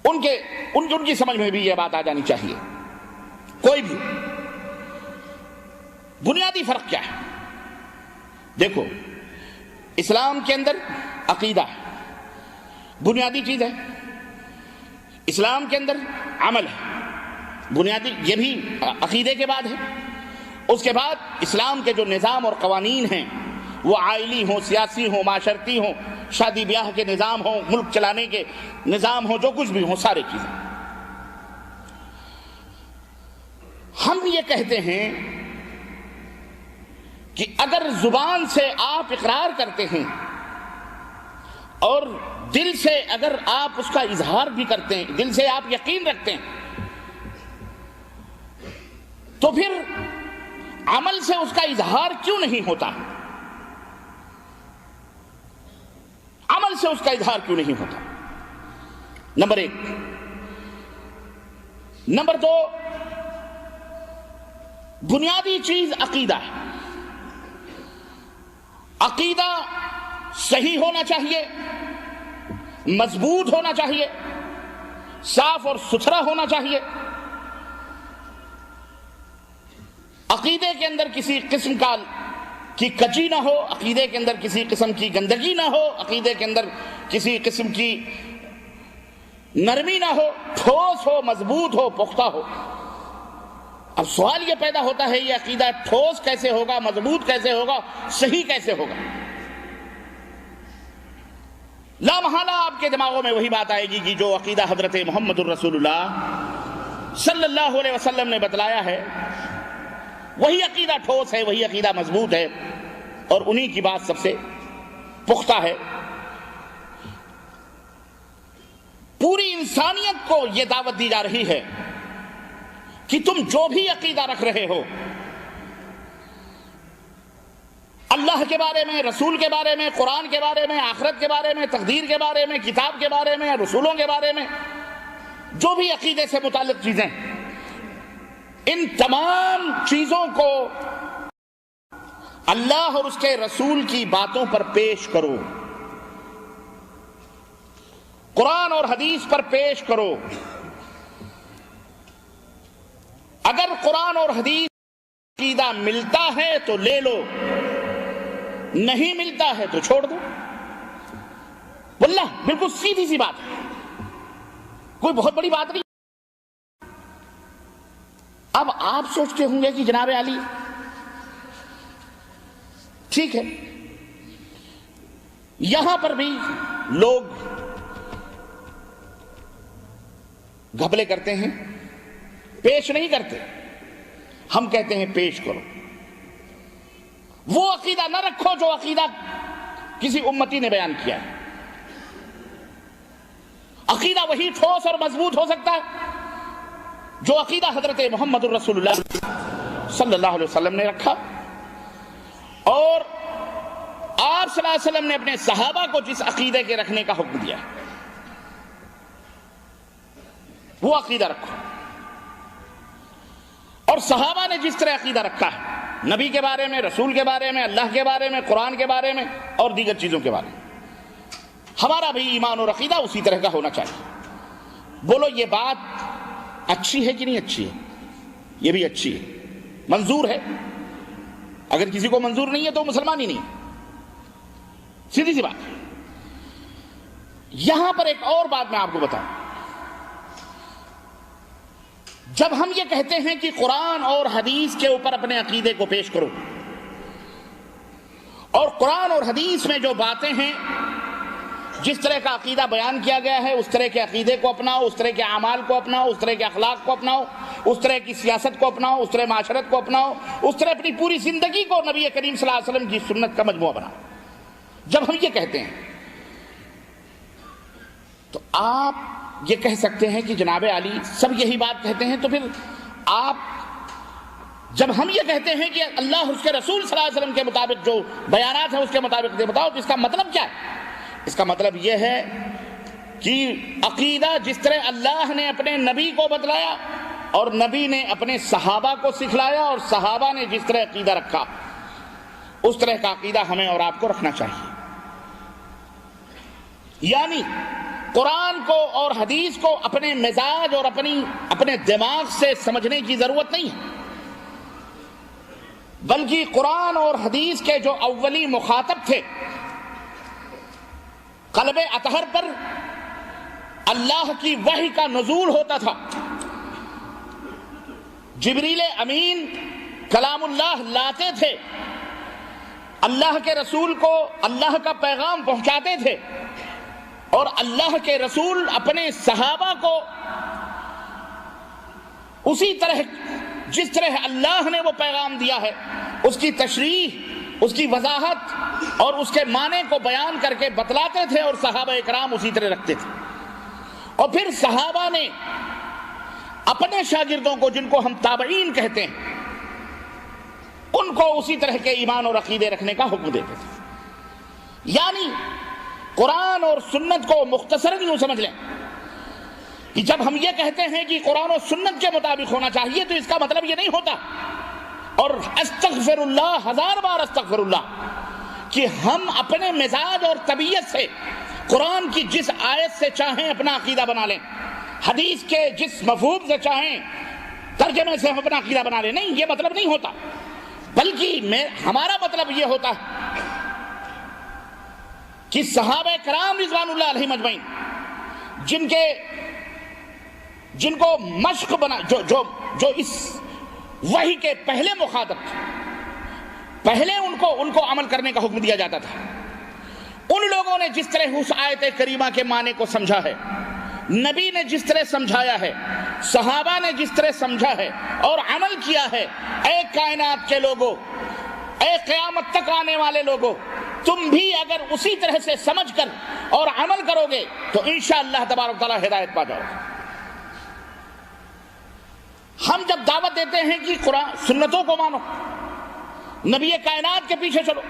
ان کی سمجھ میں بھی یہ بات آ جانی چاہیے۔ کوئی بھی بنیادی فرق کیا ہے؟ دیکھو، اسلام کے اندر عقیدہ بنیادی چیز ہے، اسلام کے اندر عمل ہے بنیادی، یہ بھی عقیدے کے بعد ہے۔ اس کے بعد اسلام کے جو نظام اور قوانین ہیں وہ عائلی ہوں، سیاسی ہوں، معاشرتی ہوں، شادی بیاہ کے نظام ہوں، ملک چلانے کے نظام ہوں، جو کچھ بھی ہوں، سارے چیزیں. ہم یہ کہتے ہیں کہ اگر زبان سے آپ اقرار کرتے ہیں اور دل سے اگر آپ اس کا اظہار بھی کرتے ہیں، دل سے آپ یقین رکھتے ہیں، تو پھر عمل سے اس کا اظہار کیوں نہیں ہوتا؟ عمل سے اس کا اظہار کیوں نہیں ہوتا؟ نمبر ایک. نمبر دو، بنیادی چیز عقیدہ ہے. عقیدہ صحیح ہونا چاہیے، مضبوط ہونا چاہیے، صاف اور ستھرا ہونا چاہیے. عقیدے کے اندر کسی قسم کی کچی نہ ہو، عقیدے کے اندر کسی قسم کی گندگی نہ ہو، عقیدے کے اندر کسی قسم کی نرمی نہ ہو، ٹھوس ہو، مضبوط ہو، پختہ ہو. اب سوال یہ پیدا ہوتا ہے، یہ عقیدہ ٹھوس کیسے ہوگا، مضبوط کیسے ہوگا، صحیح کیسے ہوگا؟ لا محالہ آپ کے دماغوں میں وہی بات آئے گی کہ جو عقیدہ حضرت محمد الرسول اللہ صلی اللہ علیہ وسلم نے بتلایا ہے وہی عقیدہ ٹھوس ہے، وہی عقیدہ مضبوط ہے، اور انہی کی بات سب سے پختہ ہے. پوری انسانیت کو یہ دعوت دی جا رہی ہے کہ تم جو بھی عقیدہ رکھ رہے ہو، اللہ کے بارے میں، رسول کے بارے میں، قرآن کے بارے میں، آخرت کے بارے میں، تقدیر کے بارے میں، کتاب کے بارے میں، رسولوں کے بارے میں، جو بھی عقیدے سے متعلق چیزیں، ان تمام چیزوں کو اللہ اور اس کے رسول کی باتوں پر پیش کرو، قرآن اور حدیث پر پیش کرو. اگر قرآن اور حدیث عقیدہ ملتا ہے تو لے لو، نہیں ملتا ہے تو چھوڑ دو. واللہ بالکل سیدھی سی بات ہے، کوئی بہت بڑی بات نہیں. اب آپ سوچتے ہوں گے کہ جناب علی ٹھیک ہے، یہاں پر بھی لوگ گھپلے کرتے ہیں، پیش نہیں کرتے. ہم کہتے ہیں پیش کرو. وہ عقیدہ نہ رکھو جو عقیدہ کسی امتی نے بیان کیا ہے. عقیدہ وہی ٹھوس اور مضبوط ہو سکتا ہے جو عقیدہ حضرت محمد الرسول اللہ صلی اللہ علیہ وسلم نے رکھا، اور آپ صلی اللہ علیہ وسلم نے اپنے صحابہ کو جس عقیدے کے رکھنے کا حکم دیا وہ عقیدہ رکھو. اور صحابہ نے جس طرح عقیدہ رکھا ہے نبی کے بارے میں، رسول کے بارے میں، اللہ کے بارے میں، قرآن کے بارے میں اور دیگر چیزوں کے بارے میں، ہمارا بھی ایمان اور عقیدہ اسی طرح کا ہونا چاہیے. بولو یہ بات اچھی ہے کہ نہیں اچھی ہے؟ یہ بھی اچھی ہے، منظور ہے. اگر کسی کو منظور نہیں ہے تو مسلمان ہی نہیں، سیدھی سی بات. یہاں پر ایک اور بات میں آپ کو بتاؤں. جب ہم یہ کہتے ہیں کہ قرآن اور حدیث کے اوپر اپنے عقیدے کو پیش کرو، اور قرآن اور حدیث میں جو باتیں ہیں، جس طرح کا عقیدہ بیان کیا گیا ہے، اس طرح کے عقیدے کو اپناؤ، اس طرح کے اعمال کو اپناؤ، اس طرح کے اخلاق کو اپناؤ، اس طرح کی سیاست کو اپناؤ، اس طرح معاشرت کو اپناؤ، اس طرح اپنی پوری زندگی کو نبی کریم صلی اللہ علیہ وسلم کی سنت کا مجموعہ بناؤ. جب ہم یہ کہتے ہیں تو آپ یہ کہہ سکتے ہیں کہ جناب علی سب یہی بات کہتے ہیں، تو پھر آپ جب ہم یہ کہتے ہیں کہ اللہ اور اس کے رسول صلی اللہ علیہ وسلم کے مطابق جو بیانات ہیں اس کے مطابق بتاؤ، تو اس کا مطلب کیا ہے؟ اس کا مطلب یہ ہے کہ عقیدہ جس طرح اللہ نے اپنے نبی کو بتلایا اور نبی نے اپنے صحابہ کو سکھلایا اور صحابہ نے جس طرح عقیدہ رکھا، اس طرح کا عقیدہ ہمیں اور آپ کو رکھنا چاہیے. یعنی قرآن کو اور حدیث کو اپنے مزاج اور اپنے دماغ سے سمجھنے کی ضرورت نہیں ہے، بلکہ قرآن اور حدیث کے جو اولی مخاطب تھے، قلب اطہر پر اللہ کی وحی کا نزول ہوتا تھا، جبریل امین کلام اللہ لاتے تھے، اللہ کے رسول کو اللہ کا پیغام پہنچاتے تھے، اور اللہ کے رسول اپنے صحابہ کو اسی طرح جس طرح اللہ نے وہ پیغام دیا ہے اس کی تشریح، اس کی وضاحت اور اس کے معنی کو بیان کر کے بتلاتے تھے، اور صحابہ اکرام اسی طرح رکھتے تھے۔ اور پھر صحابہ نے اپنے شاگردوں کو، جن کو ہم تابعین کہتے ہیں، ان کو اسی طرح کے ایمان اور عقیدے رکھنے کا حکم دیتے تھے۔ یعنی قرآن اور سنت کو مختصراً یوں سمجھ لیں کہ جب ہم یہ کہتے ہیں کہ قرآن و سنت کے مطابق ہونا چاہیے تو اس کا مطلب یہ نہیں ہوتا، اور استغفر اللہ، 1000 بار استغفر اللہ، کہ ہم اپنے مزاج اور طبیعت سے قرآن کی جس آیت سے چاہیں اپنا عقیدہ بنا لیں، حدیث کے جس مفہوم سے چاہیں ترجمے سے ہم اپنا عقیدہ بنا لیں۔ نہیں، یہ مطلب نہیں ہوتا، بلکہ ہمارا مطلب یہ ہوتا ہے کہ صحابہ کرام رضوان اللہ علیہم اجمعین، جن کو مشق بنا، جو اس وحی کے پہلے مخاطب تھے، پہلے ان کو عمل کرنے کا حکم دیا جاتا تھا، ان لوگوں نے جس طرح اس آیت کریمہ کے معنی کو سمجھا ہے، نبی نے جس طرح سمجھایا ہے، صحابہ نے جس طرح سمجھا ہے اور عمل کیا ہے، اے کائنات کے لوگوں، اے قیامت تک آنے والے لوگوں، تم بھی اگر اسی طرح سے سمجھ کر اور عمل کرو گے تو انشاءاللہ تبارک تعالیٰ ہدایت پا جاؤ گے۔ ہم جب دعوت دیتے ہیں کہ قرآن سنتوں کو مانو، نبی کائنات کے پیچھے چلو،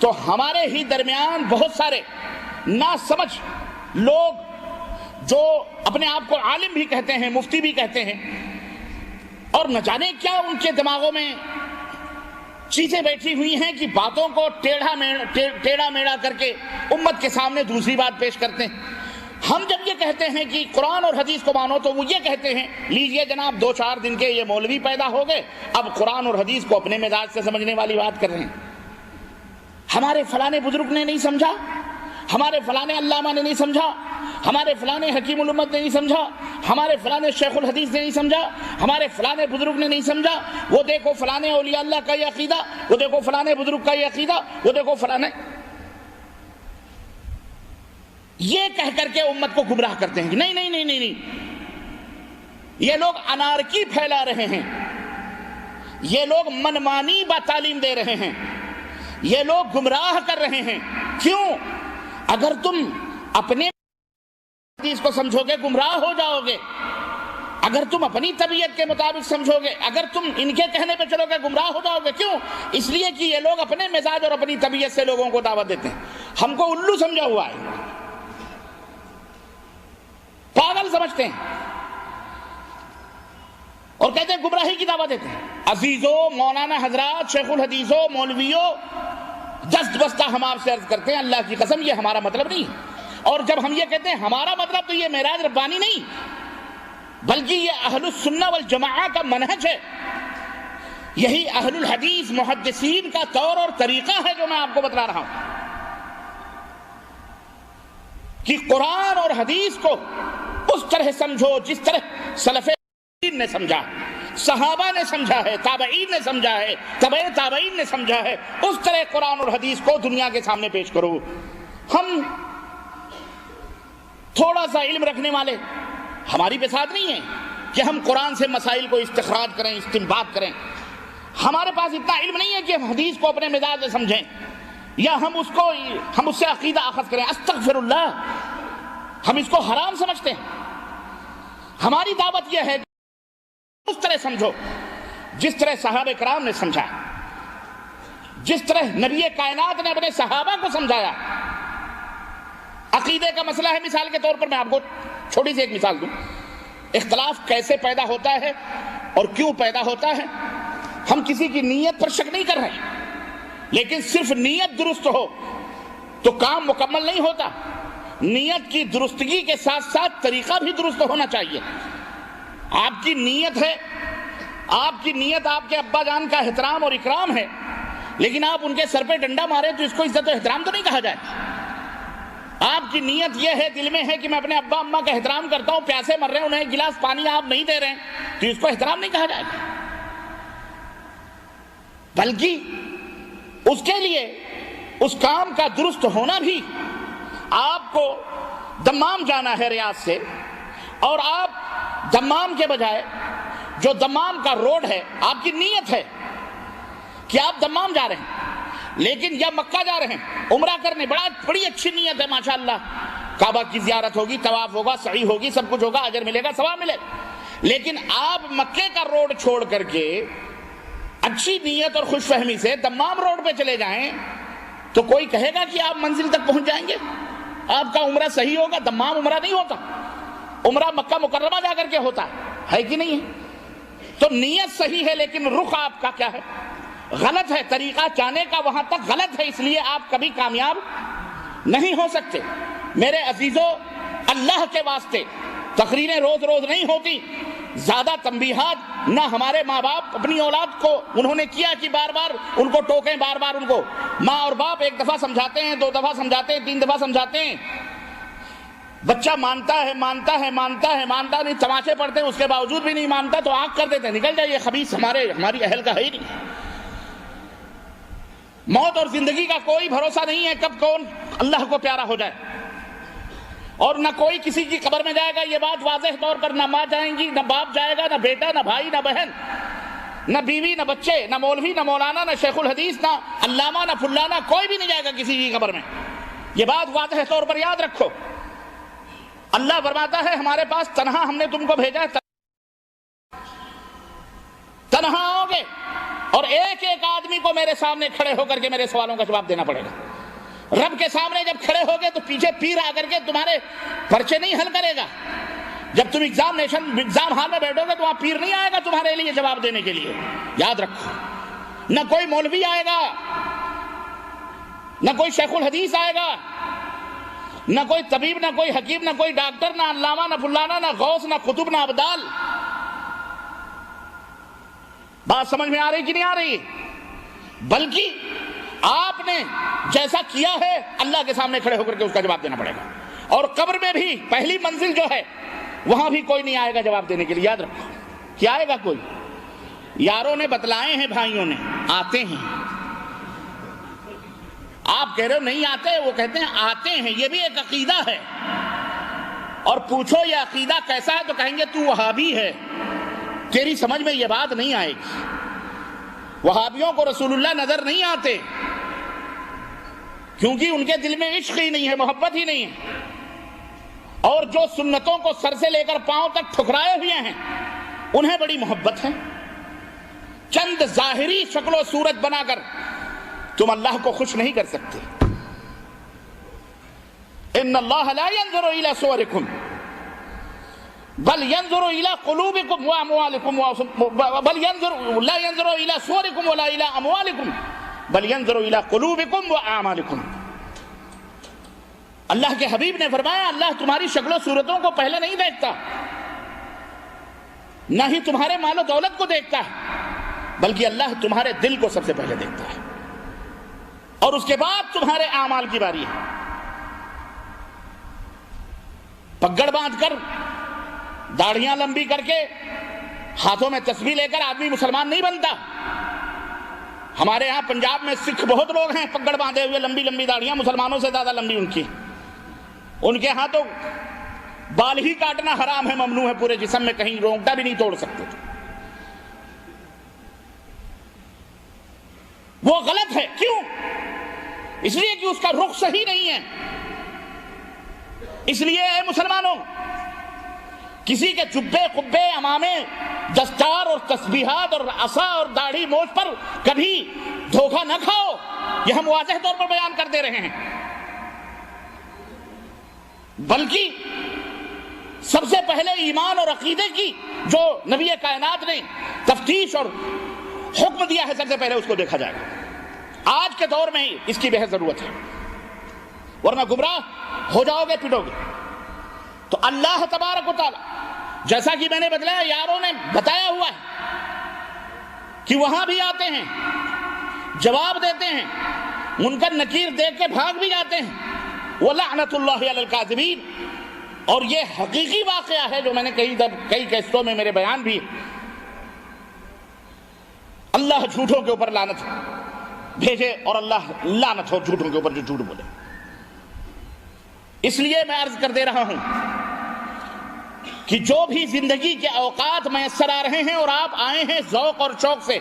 تو ہمارے ہی درمیان بہت سارے ناسمجھ لوگ جو اپنے آپ کو عالم بھی کہتے ہیں، مفتی بھی کہتے ہیں، اور نہ جانے کیا ان کے دماغوں میں چیزیں بیٹھی ہوئی ہیں کہ باتوں کو ٹیڑھا میڑھا کر کے امت کے سامنے دوسری بات پیش کرتے ہیں۔ ہم جب یہ کہتے ہیں کہ قرآن اور حدیث کو مانو تو وہ یہ کہتے ہیں لیجئے جناب 2-4 دن کے یہ مولوی پیدا ہو گئے، اب قرآن اور حدیث کو اپنے مزاج سے سمجھنے والی بات کر رہے ہیں۔ ہمارے فلانے بزرگ نے نہیں سمجھا، ہمارے فلانے علامہ نے نہیں سمجھا، ہمارے فلانے حکیم الامت نے نہیں سمجھا، ہمارے فلانے شیخ الحدیث نے نہیں سمجھا، ہمارے فلانے بزرگ نے نہیں سمجھا، وہ دیکھو فلانے اولیاء اللہ کا یہ عقیدہ، وہ دیکھو فلانے بزرگ کا یہ عقیدہ، وہ دیکھو فلانے، یہ کہہ کر کے امت کو گمراہ کرتے ہیں کہ نہیں نہیں نہیں نہیں نہیں، یہ لوگ انارکی پھیلا رہے ہیں، یہ لوگ منمانی با تعلیم دے رہے ہیں، یہ لوگ گمراہ کر رہے ہیں۔ کیوں؟ اگر تم اپنے حدیث کو سمجھو گے گمراہ ہو جاؤ گے، اگر تم اپنی طبیعت کے مطابق سمجھو گے، اگر تم ان کے کہنے پہ چلو گے گمراہ ہو جاؤ گے۔ کیوں؟ اس لیے کہ یہ لوگ اپنے مزاج اور اپنی طبیعت سے لوگوں کو دعوت دیتے ہیں، ہم کو الو سمجھا ہوا ہے، پاگل سمجھتے ہیں، اور کہتے ہیں گمراہی کی دعوت دیتے ہیں۔ عزیزو، مولانا حضرات، شیخ الحدیثو، مولویو، دست بستہ ہم آپ سے عرض کرتے ہیں اللہ کی قسم یہ ہمارا مطلب نہیں ہے، اور جب ہم یہ کہتے ہیں ہمارا مطلب تو یہ معراج ربانی نہیں، بلکہ یہ اہل السنہ والجماعہ کا منہج ہے، یہی اہل الحدیث محدثین کا طور اور طریقہ ہے جو میں آپ کو بتلا رہا ہوں کہ قرآن اور حدیث کو اس طرح سمجھو جس طرح سلف نے سمجھا، صحابہ نے سمجھا ہے، تابعین نے سمجھا ہے، تبع تابعین نے سمجھا ہے، اس طرح قرآن اور حدیث کو دنیا کے سامنے پیش کرو۔ ہم تھوڑا سا علم رکھنے والے ہماری بساط نہیں ہے کہ ہم قرآن سے مسائل کو استخراج کریں، استنباط کریں، ہمارے پاس اتنا علم نہیں ہے کہ ہم حدیث کو اپنے مزاج سے سمجھیں یا ہم اس سے عقیدہ اخذ کریں۔ استغفر اللہ، ہم اس کو حرام سمجھتے ہیں۔ ہماری دعوت یہ ہے کہ اس طرح سمجھو جس طرح صحابہ کرام نے سمجھا، جس طرح نبی کائنات نے اپنے صحابہ کو سمجھایا۔ عقیدے کا مسئلہ ہے، مثال کے طور پر میں آپ کو چھوٹی سی ایک مثال دوں۔ اختلاف کیسے پیدا ہوتا ہے اور کیوں پیدا ہوتا ہے؟ ہم کسی کی نیت پر شک نہیں کر رہے، لیکن صرف نیت درست ہو تو کام مکمل نہیں ہوتا۔ نیت کی درستگی کے ساتھ ساتھ طریقہ بھی درست ہونا چاہیے۔ آپ کی نیت ہے، آپ کی نیت آپ کے ابا جان کا احترام اور اکرام ہے، لیکن آپ ان کے سر پہ ڈنڈا مارے تو اس کو عزت و احترام تو نہیں کہا جائے۔ آپ کی نیت یہ ہے، دل میں ہے کہ میں اپنے ابا اماں کا احترام کرتا ہوں، پیاسے مر رہے ہیں، انہیں ایک گلاس پانی آپ نہیں دے رہے ہیں تو اس کو احترام نہیں کہا جائے گا، بلکہ اس کے لیے اس کام کا درست ہونا بھی، آپ کو دمام جانا ہے ریاض سے، اور آپ دمام کے بجائے جو دمام کا روڈ ہے، آپ کی نیت ہے کہ آپ دمام جا رہے ہیں لیکن یا مکہ جا رہے ہیں عمرہ کرنے، بڑی اچھی نیت ہے ماشاءاللہ، کعبہ کی زیارت ہوگی، طواف ہوگا، سعی ہوگی، سب کچھ ہوگا، اجر ملے گا، ثواب ملے گا، لیکن آپ مکے کا روڈ چھوڑ کر کے اچھی نیت اور خوش فہمی سے دمام روڈ پہ چلے جائیں تو کوئی کہے گا کہ آپ منزل تک پہنچ جائیں گے، آپ کا عمرہ صحیح ہوگا؟ دمام عمرہ نہیں ہوتا، عمرہ مکہ مکرمہ جا کر کے ہوتا ہے کہ نہیں ہے؟ تو نیت صحیح ہے لیکن رخ آپ کا کیا ہے؟ غلط ہے، طریقہ جانے کا وہاں تک غلط ہے، اس لیے آپ کبھی کامیاب نہیں ہو سکتے۔ میرے عزیزو، اللہ کے واسطے تقریریں روز روز نہیں ہوتی، زیادہ تنبیہات نہ ہمارے ماں باپ اپنی اولاد کو انہوں نے کیا کہ بار بار ان کو ٹوکیں، بار بار ان کو، ماں اور باپ ایک دفعہ سمجھاتے ہیں، 2 دفعہ سمجھاتے ہیں، 3 دفعہ سمجھاتے ہیں، بچہ مانتا ہے نہیں، تماشے پڑتے ہیں، اس کے باوجود بھی نہیں مانتا تو آنکھ کر دیتے ہیں، نکل جائے، یہ خبیث ہماری اہل کا ہے ہی نہیں۔ موت اور زندگی کا کوئی بھروسہ نہیں ہے، کب کون اللہ کو پیارا ہو جائے، اور نہ کوئی کسی کی قبر میں جائے گا، یہ بات واضح طور پر، نہ ماں جائیں گی، نہ باپ جائے گا، نہ بیٹا، نہ بھائی، نہ بہن، نہ بیوی، نہ بچے، نہ مولوی، نہ مولانا، نہ شیخ الحدیث، نہ علامہ، نہ فلانا، کوئی بھی نہیں جائے گا کسی کی قبر میں، یہ بات واضح طور پر یاد رکھو۔ اللہ فرماتا ہے ہمارے پاس تنہا ہم نے تم کو بھیجا ہے، تنہا آؤ گے اور ایک ایک آدمی کو میرے سامنے کھڑے ہو کر کے میرے سوالوں کا جواب دینا پڑے گا۔ رب کے سامنے جب کھڑے ہو گے تو پیچھے پیر آ کر کے تمہارے پرچے نہیں حل کرے گا۔ جب تم ایگزام ہال میں بیٹھو گے تو وہاں پیر نہیں آئے گا تمہارے لیے جواب دینے کے لیے، یاد رکھو۔ نہ کوئی مولوی آئے گا، نہ کوئی شیخ الحدیث آئے گا، نہ کوئی طبیب، نہ کوئی حکیم، نہ کوئی ڈاکٹر، نہ علامہ، نہ فلانا، نہ غوث، نہ قطب، نہ ابدال۔ بات سمجھ میں آ رہی کہ نہیں آ رہی؟ بلکہ آپ نے جیسا کیا ہے اللہ کے سامنے کھڑے ہو کر کے اس کا جواب دینا پڑے گا، اور قبر میں بھی پہلی منزل جو ہے وہاں بھی کوئی نہیں آئے گا جواب دینے کے لیے، یاد رکھو۔ کیا آئے گا کوئی؟ یاروں نے بتلائے ہیں، بھائیوں نے، آتے ہیں۔ آپ کہہ رہے ہو نہیں آتے، وہ کہتے ہیں آتے ہیں، یہ بھی ایک عقیدہ ہے، اور پوچھو یہ عقیدہ کیسا ہے تو کہیں گے تو وہابی ہے، تیری سمجھ میں یہ بات نہیں آئے گی۔ وہابیوں کو رسول اللہ نظر نہیں آتے کیونکہ ان کے دل میں عشق ہی نہیں ہے، محبت ہی نہیں ہے، اور جو سنتوں کو سر سے لے کر پاؤں تک ٹھکرائے ہوئے ہیں انہیں بڑی محبت ہے۔ چند ظاہری شکل و صورت بنا کر تم اللہ کو خوش نہیں کر سکتے۔ ان اللہ لا ينظر الى صورکم بل ينظر الى قلوبکم واموالکم بل ينظر لا ينظر الى صورکم ولا الى اموالکم بل ينظر الى قلوبکم واعمالکم۔ اللہ کے حبیب نے فرمایا اللہ تمہاری شکل و صورتوں کو پہلے نہیں دیکھتا، نہ ہی تمہارے مال و دولت کو دیکھتا ہے، بلکہ اللہ تمہارے دل کو سب سے پہلے دیکھتا ہے، اور اس کے بعد تمہارے اعمال کی باری ہے۔ پگڑ باندھ کر، داڑھیاں لمبی کر کے، ہاتھوں میں تسبیح لے کر آدمی مسلمان نہیں بنتا۔ ہمارے ہاں پنجاب میں سکھ بہت لوگ ہیں پگڑ باندھے ہوئے، لمبی لمبی داڑھیاں، مسلمانوں سے زیادہ لمبی ان کے ہاں تو بال ہی کاٹنا حرام ہے، ممنوع ہے، پورے جسم میں کہیں رونگٹا بھی نہیں توڑ سکتے۔ وہ غلط ہے، کیوں؟ اس لیے کہ اس کا رخ صحیح نہیں ہے۔ اس لیے اے مسلمانوں، کسی کے جبے قبے امامے دستار اور تسبیحات اور عصا اور داڑھی موچ پر کبھی دھوکہ نہ کھاؤ، یہ ہم واضح طور پر بیان کر دے رہے ہیں۔ بلکہ سب سے پہلے ایمان اور عقیدے کی جو نبی کائنات نے تفتیش اور حکم دیا ہے، سب سے پہلے اس کو دیکھا جائے گا۔ آج کے دور میں اس کی بہت ضرورت ہے، ورنہ گمراہ ہو جاؤ گے، پٹو گے۔ تو اللہ تبارک و تعالی، جیسا کہ میں نے بتلایا، یاروں نے بتایا ہوا ہے کہ وہاں بھی آتے ہیں، جواب دیتے ہیں، منکر نکیر دیکھ کے بھاگ بھی جاتے ہیں۔ وَلَعْنَةُ اللَّهِ عَلَى الْكَاذِبِينَ، اور یہ حقیقی واقعہ ہے جو میں نے کئی کیسٹوں میں میرے بیان بھی، اللہ جھوٹوں کے اوپر لعنت ہے۔ بھیجے اور اللہ لعنت ہو جھوٹوں کے اوپر جو جھوٹ بولے۔ اس لیے میں عرض کر دے رہا ہوں کہ جو بھی زندگی کے اوقات میسر آ رہے ہیں اور آپ آئے ہیں ذوق اور شوق سے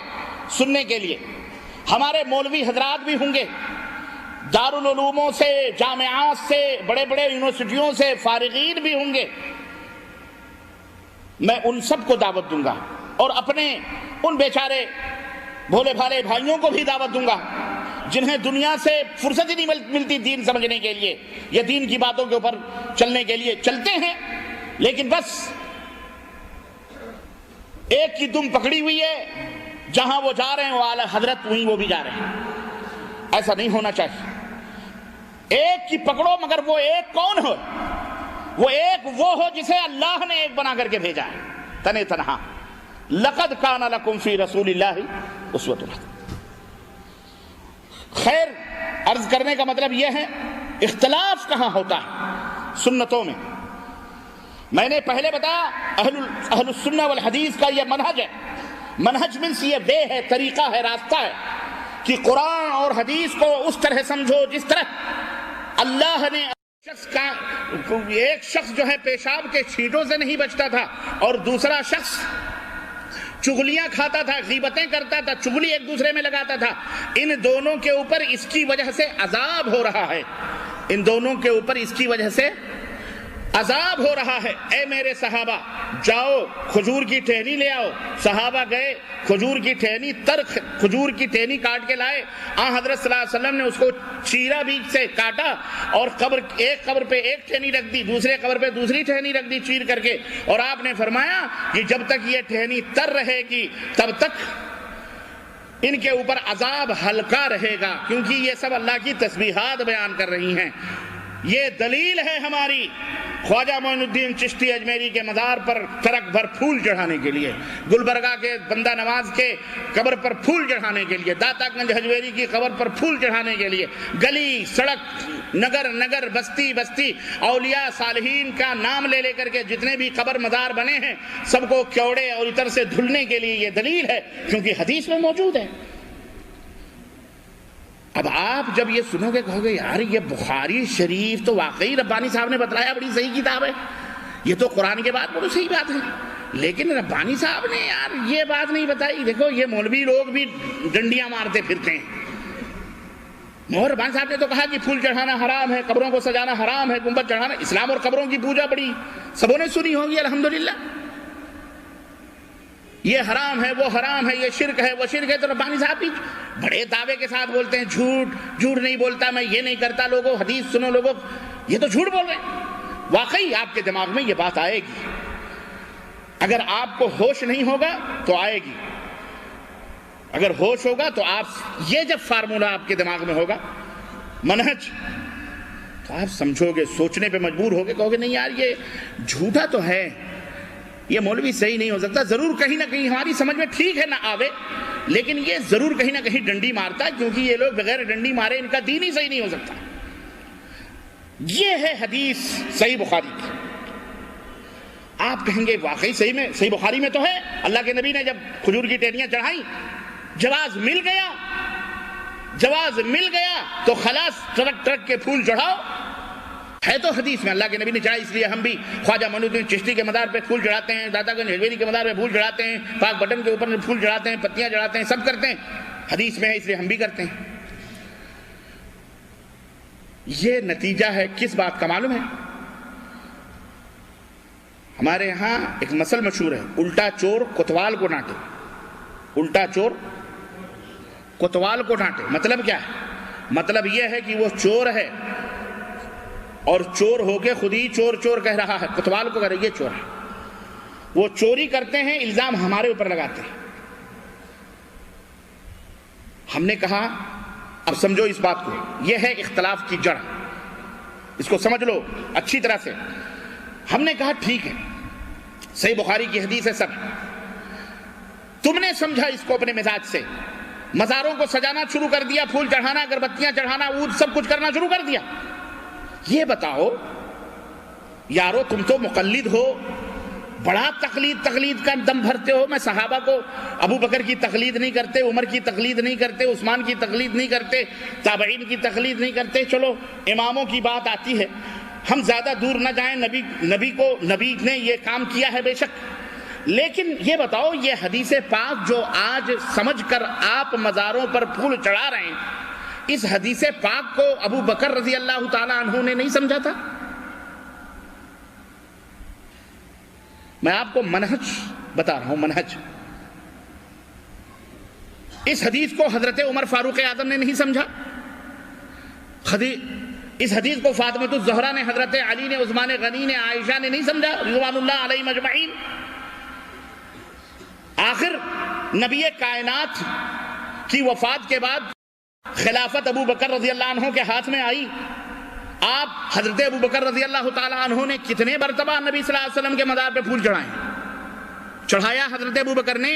سننے کے لیے، ہمارے مولوی حضرات بھی ہوں گے، دارالعلوموں سے، جامعات سے، بڑے بڑے یونیورسٹیوں سے فارغین بھی ہوں گے، میں ان سب کو دعوت دوں گا اور اپنے ان بیچارے بھولے بھالے بھائیوں کو بھی دعوت دوں گا جنہیں دنیا سے فرصت ہی نہیں ملتی دین سمجھنے کے لیے یا دین کی باتوں کے اوپر چلنے کے لیے، چلتے ہیں لیکن بس ایک کی دم پکڑی ہوئی ہے، جہاں وہ جا رہے ہیں وہ اعلی حضرت وہیں وہ بھی جا رہے ہیں۔ ایسا نہیں ہونا چاہیے۔ ایک کی پکڑو مگر وہ ایک کون ہو؟ وہ ایک وہ ہو جسے اللہ نے ایک بنا کر کے بھیجا ہے، تنے تنہا۔ لقد کان لکم فی رسول اللہ اسوۃ حسنہ۔ خیر، عرض کرنے کا مطلب یہ ہے اختلاف کہاں ہوتا ہے سنتوں میں۔ میں نے پہلے بتایا اہل السنہ والحدیث کا یہ منہج ہے۔ منہج منس یہ وے ہے، طریقہ ہے، راستہ ہے کہ قرآن اور حدیث کو اس طرح سمجھو جس طرح اللہ نے ایک شخص جو ہے پیشاب کے چھینٹوں سے نہیں بچتا تھا اور دوسرا شخص چغلیاں کھاتا تھا، غیبتیں کرتا تھا، چغلی ایک دوسرے میں لگاتا تھا، ان دونوں کے اوپر اس کی وجہ سے عذاب ہو رہا ہے، ان دونوں کے اوپر اس کی وجہ سے عذاب ہو رہا ہے۔ اے میرے صحابہ، جاؤ کھجور کی ٹہنی لے آؤ۔ صحابہ گئے، کھجور کی ٹہنی، ترک کھجور کی ٹہنی کاٹ کے لائے۔ حضرت صلی اللہ علیہ وسلم نے اس کو چیرا بیچ سے کاٹا اور ایک قبر پہ ایک ٹہنی رکھ دی، دوسرے قبر پہ دوسری ٹہنی رکھ دی چیر کر کے، اور آپ نے فرمایا کہ جب تک یہ ٹہنی تر رہے گی تب تک ان کے اوپر عذاب ہلکا رہے گا، کیونکہ یہ سب اللہ کی تسبیحات بیان کر رہی ہیں۔ یہ دلیل ہے ہماری خواجہ معین الدین چشتی اجمیری کے مزار پر ٹرک بھر پھول چڑھانے کے لیے، گلبرگہ کے بندہ نواز کے قبر پر پھول چڑھانے کے لیے، داتا گنج حجویری کی قبر پر پھول چڑھانے کے لیے، گلی سڑک نگر بستی بستی اولیاء صالحین کا نام لے لے کر کے جتنے بھی قبر مزار بنے ہیں سب کو کیوڑے اور عطر سے دھلنے کے لیے یہ دلیل ہے، کیونکہ حدیث میں موجود ہے۔ اب آپ جب یہ سنو گے کہو گے یار یہ بخاری شریف تو واقعی ربانی صاحب نے بتلایا بڑی صحیح کتاب ہے، یہ تو قرآن کے بعد بڑی صحیح بات ہے، لیکن ربانی صاحب نے یار یہ بات نہیں بتائی۔ دیکھو یہ مولوی لوگ بھی ڈنڈیاں مارتے پھرتے ہیں، اور ربانی صاحب نے تو کہا کہ پھول چڑھانا حرام ہے، قبروں کو سجانا حرام ہے، گنبد چڑھانا، اسلام اور قبروں کی پوجا بڑی سبوں نے سنی ہوگی الحمدللہ، یہ حرام ہے وہ حرام ہے، یہ شرک ہے وہ شرک ہے، تو ربانی صاحب بھی بڑے دعوے کے ساتھ بولتے ہیں جھوٹ نہیں بولتا، میں یہ نہیں کرتا، لوگوں حدیث سنو، لوگوں یہ تو جھوٹ بول رہے ہیں۔ واقعی آپ کے دماغ میں یہ بات آئے گی، اگر آپ کو ہوش نہیں ہوگا تو آئے گی، اگر ہوش ہوگا تو آپ یہ جب فارمولہ آپ کے دماغ میں ہوگا منہج، تو آپ سمجھو گے، سوچنے پہ مجبور ہوگے، کہو گے نہیں یار یہ جھوٹا تو ہے، یہ مولوی صحیح نہیں ہو سکتا، ضرور کہیں نہ کہیں ہماری سمجھ میں ٹھیک ہے نہ آوے، لیکن یہ ضرور کہیں نہ کہیں ڈنڈی مارتا ہے، کیونکہ یہ لوگ بغیر ڈنڈی مارے ان کا دین ہی صحیح نہیں ہو سکتا۔ یہ ہے حدیث صحیح بخاری کی۔ آپ کہیں گے واقعی صحیح بخاری میں تو ہے، اللہ کے نبی نے جب کھجور کی ٹہنیاں چڑھائیں، جواز مل گیا تو خلاص ٹرک کے پھول چڑھاؤ، ہے تو حدیث میں، اللہ کے نبی نے چڑھائی، اس لیے ہم بھی خواجہ معین الدین چشتی کے مزار پہ پھول چڑھاتے ہیں، داتا گنج حجویری کے مزار پہ پھول چڑھاتے ہیں، پاک بٹن کے اوپر پھول چڑھاتے ہیں، پتیاں چڑھاتے ہیں، سب کرتے ہیں، حدیث میں ہے اس لیے ہم بھی کرتے ہیں۔ یہ نتیجہ ہے کس بات کا معلوم ہے؟ ہمارے یہاں ایک مثل مشہور ہے، الٹا چور کوتوال کو ڈانٹے، الٹا چور کوتوال کو ڈانٹے۔ مطلب کیا ہے؟ مطلب یہ ہے کہ وہ چور ہے اور چور ہو کے خود ہی چور چور کہہ رہا ہے، کوتوال کو کہہ رہا ہے یہ چور ہے، وہ چوری کرتے ہیں، الزام ہمارے اوپر لگاتے ہیں۔ ہم نے کہا اب سمجھو اس بات کو، یہ ہے اختلاف کی جڑ، اس کو سمجھ لو اچھی طرح سے۔ ہم نے کہا ٹھیک ہے، صحیح بخاری کی حدیث ہے سب، تم نے سمجھا اس کو اپنے مزاج سے، مزاروں کو سجانا شروع کر دیا، پھول چڑھانا، اگربتیاں چڑھانا، عود سب کچھ کرنا شروع کر دیا۔ یہ بتاؤ یارو، تم تو مقلد ہو، بڑا تقلید کا دم بھرتے ہو. میں صحابہ کو ابو بکر کی تقلید نہیں کرتے, عمر کی تقلید نہیں کرتے, عثمان کی تقلید نہیں کرتے, تابعین کی تقلید نہیں کرتے. چلو اماموں کی بات آتی ہے, ہم زیادہ دور نہ جائیں. نبی نے یہ کام کیا ہے بے شک, لیکن یہ بتاؤ یہ حدیث پاک جو آج سمجھ کر آپ مزاروں پر پھول چڑھا رہے ہیں, اس حدیث پاک کو ابو بکر رضی اللہ تعالی عنہ نے نہیں سمجھا تھا؟ میں آپ کو منہج بتا رہا ہوں, منہج. اس حدیث کو حضرت عمر فاروق اعظم نے نہیں سمجھا. اس حدیث کو فاطمۃ الزہرا نے, حضرت علی نے, عثمان غنی نے, عائشہ نے نہیں سمجھا رضوان اللہ علیہم اجمعین. آخر نبی کائنات کی وفات کے بعد خلافت ابو بکر رضی اللہ عنہ کے ہاتھ میں آئی. آپ حضرت ابو بکر رضی اللہ تعالی عنہ نے کتنے مرتبہ نبی صلی اللہ علیہ وسلم کے مزار پہ پھول چڑھایا حضرت ابو بکر نے,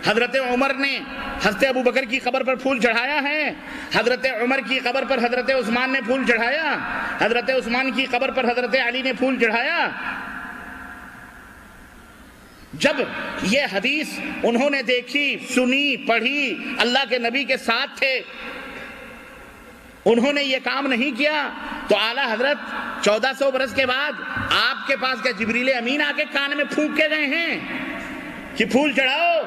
حضرت عمر نے حضرت ابو بکر کی قبر پر پھول چڑھایا ہے, حضرت عمر کی قبر پر حضرت عثمان نے پھول چڑھایا, حضرت عثمان کی قبر پر حضرت علی نے پھول چڑھایا. جب یہ حدیث انہوں نے دیکھی, سنی, پڑھی, اللہ کے نبی کے ساتھ تھے, انہوں نے یہ کام نہیں کیا, تو اعلیٰ حضرت 1400 برس کے بعد آپ کے پاس کیا جبریل امین آ کے کان میں پھونک کے گئے ہیں کہ پھول چڑھاؤ,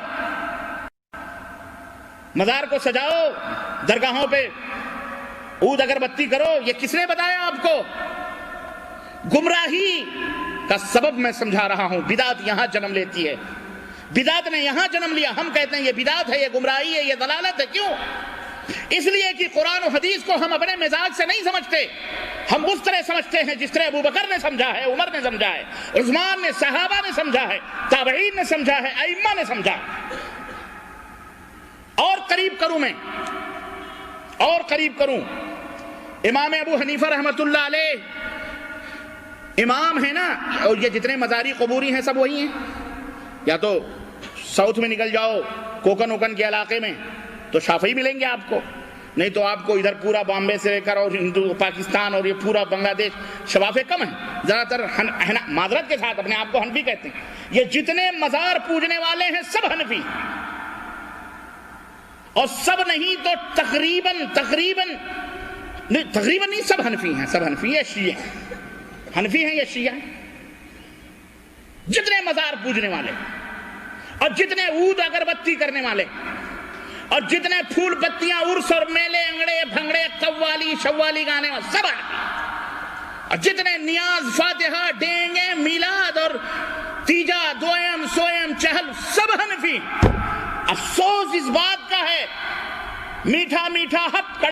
مزار کو سجاؤ, درگاہوں پہ عود اگربتی کرو؟ یہ کس نے بتایا آپ کو؟ گمراہی کا سبب میں سمجھا رہا ہوں. بدعت یہاں جنم لیتی ہے, بدعت نے یہاں جنم لیا. ہم کہتے ہیں یہ بدعت ہے, یہ گمراہی ہے, یہ ضلالت ہے. کیوں؟ اس لیے کہ قرآن و حدیث کو ہم اپنے مزاج سے نہیں سمجھتے, ہم اس طرح سمجھتے ہیں جس طرح ابو بکر نے سمجھا ہے, عمر نے سمجھا ہے, عثمان نے, صحابہ نے سمجھا ہے, تابعین نے سمجھا ہے, ائمہ نے سمجھا. اور قریب کروں, امام ابو حنیفہ رحمۃ اللہ علیہ امام ہے نا, اور یہ جتنے مزاری قبوری ہیں سب وہی ہیں. یا تو ساؤتھ میں نکل جاؤ, کوکن کے علاقے میں, تو شافعی ملیں گے آپ کو, نہیں تو آپ کو ادھر پورا بامبے سے لے کر اور پاکستان اور یہ پورا بنگلہ دیش شفافے کم ہیں. زیادہ تر معذرت کے ساتھ اپنے آپ کو حنفی کہتے ہیں. یہ جتنے مزار پوجنے والے ہیں سب حنفی, اور سب نہیں تو تقریباً نہیں, سب حنفی ہیں, سب حنفی. یہ شیعہ حنفی ہیں, یہ شیعہ ہیں. جتنے مزار پوجنے والے اور جتنے عود اگربتی کرنے والے اور جتنے پھول پتیاں, عرس اور میلے, انگڑے بھنگڑے, قوالی شوالی گانے والے سب حنفی. اور جتنے نیاز, فاتحہ, ڈینگے, میلاد اور تیجا, دوئم, سوئم, چہل سب حنفی. افسوس اس بات کا ہے, میٹھا میٹھا حق.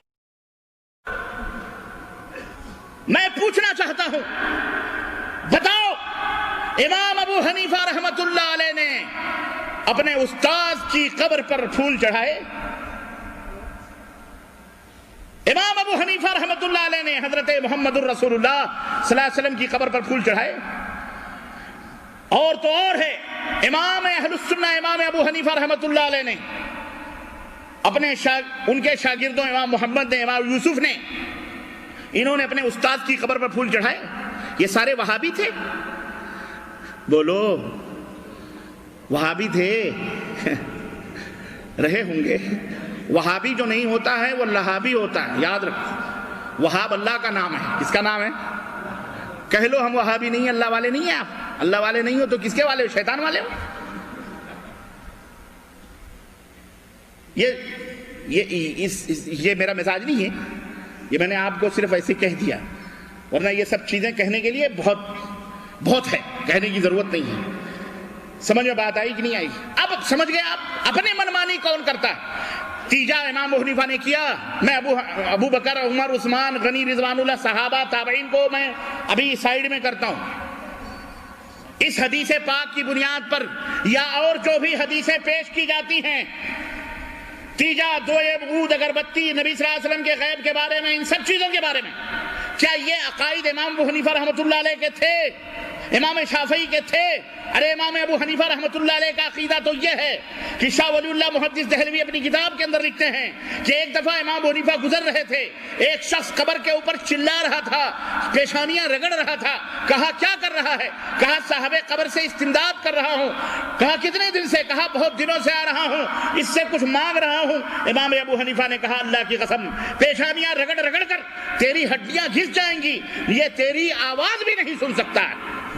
میں پوچھنا چاہتا ہوں, بتاؤ امام ابو حنیفہ رحمۃ اللہ علیہ نے اپنے استاد کی قبر پر پھول چڑھائے؟ امام ابو حنیفہ رحمۃ اللہ علیہ نے حضرت محمد الرسول اللہ صلی اللہ علیہ وسلم کی قبر پر پھول چڑھائے؟ اور تو اور ہے, امام اہل السنہ امام ابو حنیفہ رحمۃ اللہ علیہ نے ان کے شاگردوں امام محمد نے, امام یوسف نے, انہوں نے اپنے استاد کی قبر پر پھول چڑھائے. یہ سارے وہابی تھے؟ بولو, وہابی تھے؟ رہے ہوں گے. وہابی جو نہیں ہوتا ہے وہ لہابی ہوتا ہے, یاد رکھو. وہاب اللہ کا نام ہے. کس کا نام ہے؟ کہہ لو ہم وہابی نہیں ہیں, اللہ والے نہیں ہیں. آپ اللہ والے نہیں ہو تو کس کے والے ہو؟ شیطان والے ہو. یہ میرا مزاج نہیں ہے, یہ میں نے آپ کو صرف ایسے کہہ دیا, ورنہ یہ سب چیزیں کہنے کے لیے بہت ہے, کہنے کی ضرورت نہیں ہے. سمجھ میں بات آئی کہ نہیں آئی؟ اب سمجھ گئے آپ اپنے منمانی کون کرتا ہے. تیجا امام ابو حنیفہ نے کیا, میں ابو بکر, عمر, عثمان غنی رضوان اللہ, صحابہ, تابعین کو میں ابھی سائیڈ میں کرتا ہوں. اس حدیث پاک کی بنیاد پر یا اور جو بھی حدیثیں پیش کی جاتی ہیں, تیجا, دوئم, عود, اگربتی, نبی صلی اللہ علیہ وسلم کے غیب کے بارے میں, ان سب چیزوں کے بارے میں, کیا یہ عقائد امام ابو حنیفہ رحمۃ اللہ علیہ کے تھے؟ امام شافعی کے تھے. ارے امام ابو حنیفہ رحمۃ اللہ علیہ کا عقیدہ تو یہ ہے کہ شاہ ولی اللہ محدث دہلوی اپنی کتاب کے اندر لکھتے ہیں کہ ایک دفعہ امام ابو حنیفہ گزر رہے تھے, ایک شخص قبر کے اوپر چلا رہا تھا, پیشانیاں رگڑ رہا تھا. کہا کیا کر رہا ہے؟ کہا صاحب قبر سے استمداد کر رہا ہوں. کہا کتنے دن سے؟ کہا بہت دنوں سے آ رہا ہوں, اس سے کچھ مانگ رہا ہوں. امام ابو حنیفہ نے کہا اللہ کی قسم, پیشانیاں رگڑ رگڑ کر تیری ہڈیاں گھس جائیں گی, یہ تیری آواز بھی نہیں سن سکتا.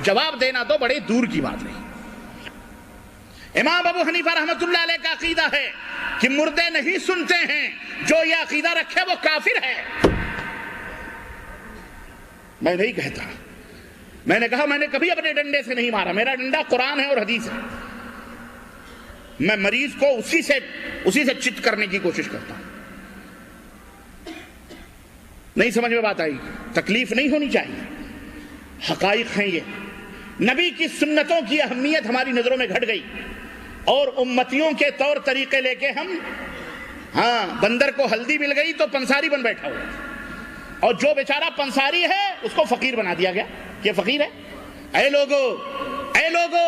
جواب دینا تو بڑے دور کی بات نہیں. امام ابو حنیفہ رحمۃ اللہ علیہ کا عقیدہ ہے کہ مردے نہیں سنتے ہیں, جو یہ عقیدہ رکھے وہ کافر ہے. میں نہیں کہتا, میں نے کہا میں نے کبھی اپنے ڈنڈے سے نہیں مارا, میرا ڈنڈا قرآن ہے اور حدیث ہے. میں مریض کو اسی سے چت کرنے کی کوشش کرتا ہوں. نہیں سمجھ میں بات آئی؟ تکلیف نہیں ہونی چاہیے. حقائق ہیں یہ. نبی کی سنتوں کی اہمیت ہماری نظروں میں گھٹ گئی, اور امتیوں کے طور طریقے لے کے ہم, بندر کو ہلدی مل گئی تو پنساری بن بیٹھا ہوا, اور جو بیچارہ پنساری ہے اس کو فقیر بنا دیا گیا. یہ فقیر ہے؟ اے لوگو,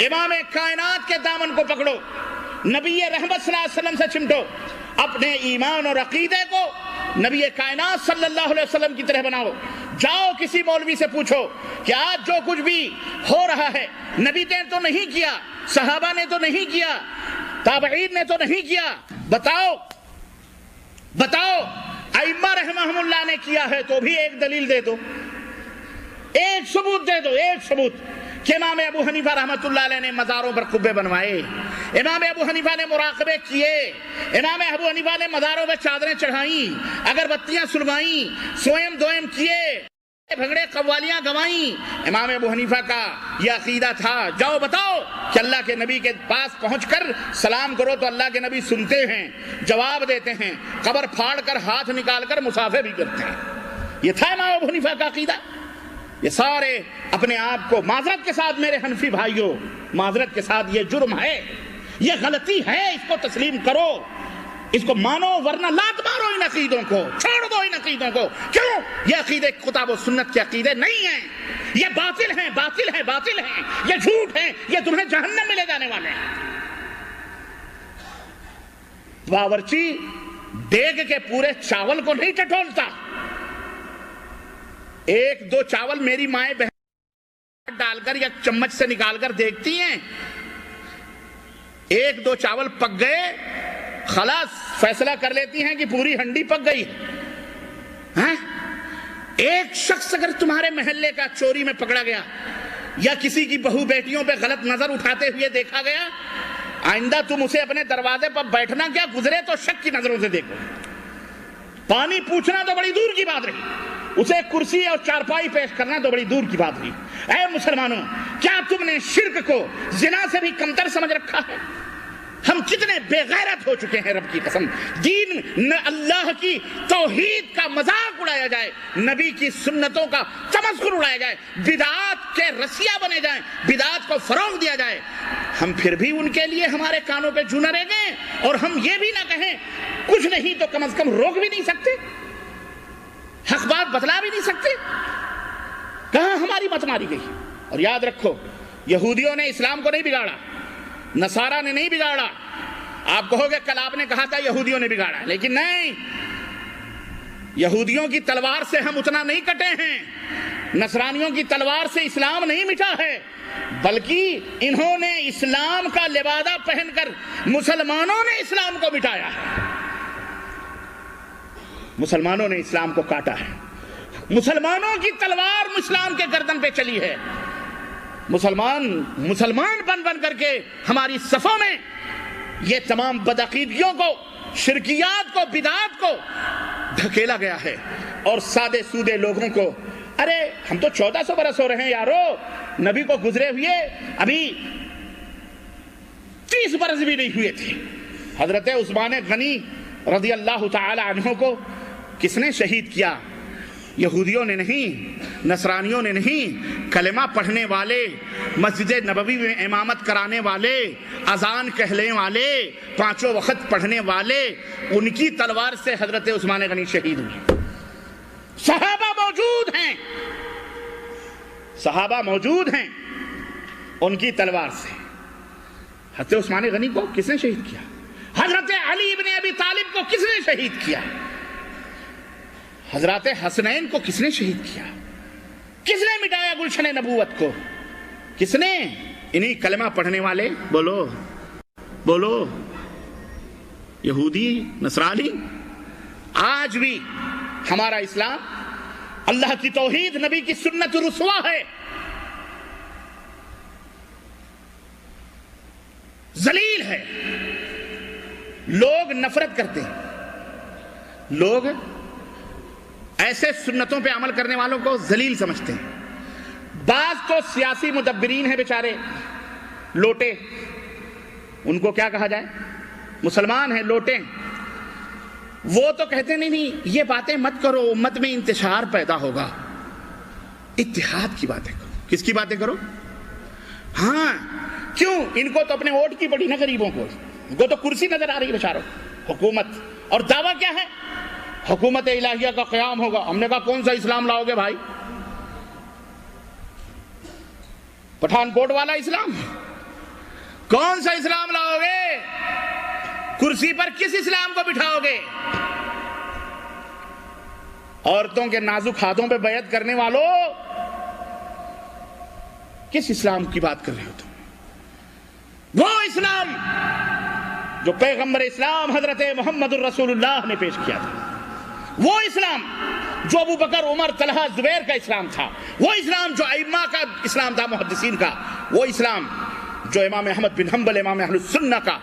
امام کائنات کے دامن کو پکڑو, نبی رحمت صلی اللہ علیہ وسلم سے چمٹو, اپنے ایمان اور عقیدے کو نبی کائنات صلی اللہ علیہ وسلم کی طرح بناؤ. جاؤ کسی مولوی سے پوچھو کہ آج جو کچھ بھی ہو رہا ہے نبی نے تو نہیں کیا, صحابہ نے تو نہیں کیا, تابعین نے تو نہیں کیا, بتاؤ ائمہ رحمہم اللہ نے کیا ہے تو بھی ایک دلیل دے دو, ایک ثبوت دے دو, ایک ثبوت کہ امام ابو حنیفہ رحمۃ اللہ علیہ نے مزاروں پر قبے بنوائے, امام ابو حنیفہ نے مراقبے کیے, امام ابو حنیفہ نے مزاروں پر چادریں چڑھائیں, اگربتیاں سلوائیں, سوئم دوئم کیے, بھنگڑے قوالیاں گوائیں. امام ابو حنیفہ کا یہ عقیدہ تھا. جاؤ بتاؤ کہ اللہ کے نبی کے پاس پہنچ کر سلام کرو تو اللہ کے نبی سنتے ہیں, جواب دیتے ہیں, قبر پھاڑ کر ہاتھ نکال کر مسافے بھی کرتے ہیں. یہ تھا امام ابو حنیفہ کا عقیدہ. یہ سارے اپنے آپ کو, معذرت کے ساتھ میرے حنفی بھائیوں, معذرت کے ساتھ, یہ جرم ہے, یہ غلطی ہے, اس کو تسلیم کرو, اس کو مانو, ورنہ لات مارو ان عقیدوں کو, چھوڑ دو ان عقیدوں کو. کیوں؟ یہ عقیدے کتاب و سنت کے عقیدے نہیں ہیں, یہ باطل ہیں, باطل ہیں, باطل ہیں, یہ جھوٹ ہیں, یہ تمہیں جہنم میں لے جانے والے ہیں. باورچی دیگ کے پورے چاول کو نہیں ٹٹولتا. ایک دو چاول میری مائیں بہن ڈال کر یا چمچ سے نکال کر دیکھتی ہیں, ایک دو چاول پک گئے, خلاص فیصلہ کر لیتی ہیں کہ پوری ہنڈی پک گئی. ایک شخص اگر تمہارے محلے کا چوری میں پکڑا گیا یا کسی کی بہو بیٹیوں پہ غلط نظر اٹھاتے ہوئے دیکھا گیا, آئندہ تم اسے اپنے دروازے پر بیٹھنا کیا, گزرے تو شک کی نظروں سے دیکھو. پانی پوچھنا تو بڑی دور کی بات رہی, اسے کرسی اور چارپائی پیش کرنا تو بڑی دور کی بات رہی. اے مسلمانوں, کیا تم نے شرک کو زنا سے بھی کمتر سمجھ رکھا ہے؟ ہم کتنے بے غیرت ہو چکے ہیں, رب کی قسم. دین اللہ کی توحید کا مذاق اڑایا جائے, نبی کی سنتوں کا تمسخر اڑایا جائے, بدعات کے رسیا بنے جائیں, بدعات کو فروغ دیا جائے, ہم پھر بھی ان کے لیے ہمارے کانوں پہ جوں نہ رہ گئے, اور ہم یہ بھی نہ کہیں کچھ نہیں تو کم از کم روک بھی نہیں سکتے, حق بات بتلا بھی نہیں سکتے. کہاں ہماری مت ماری گئی. اور یاد رکھو, یہودیوں نے اسلام کو نہیں بگاڑا, نصارہ نے نہیں بگاڑا. آپ کہو گے کل آپ نے کہا تھا یہودیوں نے بگاڑا, لیکن نہیں, یہودیوں کی تلوار سے ہم اتنا نہیں کٹے ہیں, نصرانیوں کی تلوار سے اسلام نہیں مٹا ہے, بلکہ انہوں نے اسلام کا لبادہ پہن کر مسلمانوں نے اسلام کو مٹایا ہے. مسلمانوں نے اسلام کو کاٹا ہے, مسلمانوں کی تلوار اسلام کے گردن پہ چلی ہے. مسلمان بن کر کے ہماری صفوں میں یہ تمام بدعقیدگیوں کو, شرکیات کو, بدعات کو دھکیلا گیا ہے, اور سادے سودے لوگوں کو, ارے ہم تو 1400 برس ہو رہے ہیں یارو, نبی کو گزرے ہوئے ابھی 30 برس بھی نہیں ہوئے تھے. حضرت عثمان غنی رضی اللہ تعالی عنہ کو کس نے شہید کیا؟ یہودیوں نے نہیں, نصرانیوں نے نہیں, کلمہ پڑھنے والے, مسجد نبوی میں امامت کرانے والے, اذان کہنے والے, 5 وقت پڑھنے والے, ان کی تلوار سے حضرت عثمان غنی شہید ہوئے. صحابہ موجود ہیں, صحابہ موجود ہیں ان کی تلوار سے. حضرت عثمان غنی کو کس نے شہید کیا؟ حضرت علی ابن ابی طالب کو کس نے شہید کیا؟ حضرات حسنین کو کس نے شہید کیا؟ کس نے مٹایا گلشن نبوت کو؟ کس نے؟ انہی کلمہ پڑھنے والے. بولو بولو یہودی نصرانی. آج بھی ہمارا اسلام اللہ کی توحید نبی کی سنت رسوا ہے. ذلیل ہے. لوگ نفرت کرتے ہیں. لوگ ایسے سنتوں پہ عمل کرنے والوں کو ذلیل سمجھتے ہیں. بعض تو سیاسی مدبرین ہیں بیچارے لوٹے. ان کو کیا کہا جائے؟ مسلمان ہیں لوٹے. وہ تو کہتے نہیں یہ باتیں مت کرو، امت میں انتشار پیدا ہوگا. اتحاد کی باتیں کرو. کس کی باتیں کرو؟ ہاں کیوں؟ ان کو تو اپنے ووٹ کی پڑی نا غریبوں کو. ان کو تو کرسی نظر آ رہی ہے بیچاروں. حکومت اور دعویٰ کیا ہے؟ حکومت الہیہ کا قیام ہوگا. ہم نے کہا کون سا اسلام لاؤ گے بھائی؟ پٹھان کوٹ والا اسلام؟ کون سا اسلام لاؤ گے؟ کرسی پر کس اسلام کو بٹھاؤ گے؟ عورتوں کے نازک ہاتھوں پہ بیعت کرنے والوں، کس اسلام کی بات کر رہے ہو تم؟ وہ اسلام جو پیغمبر اسلام حضرت محمد الرسول اللہ نے پیش کیا تھا. وہ اسلام جو ابو بکر، عمر، طلحہ، زبیر کا اسلام تھا. وہ اسلام جو ائمہ کا اسلام تھا، محدثین کا. وہ اسلام جو امام احمد بن حنبل، امام اہل السنہ کا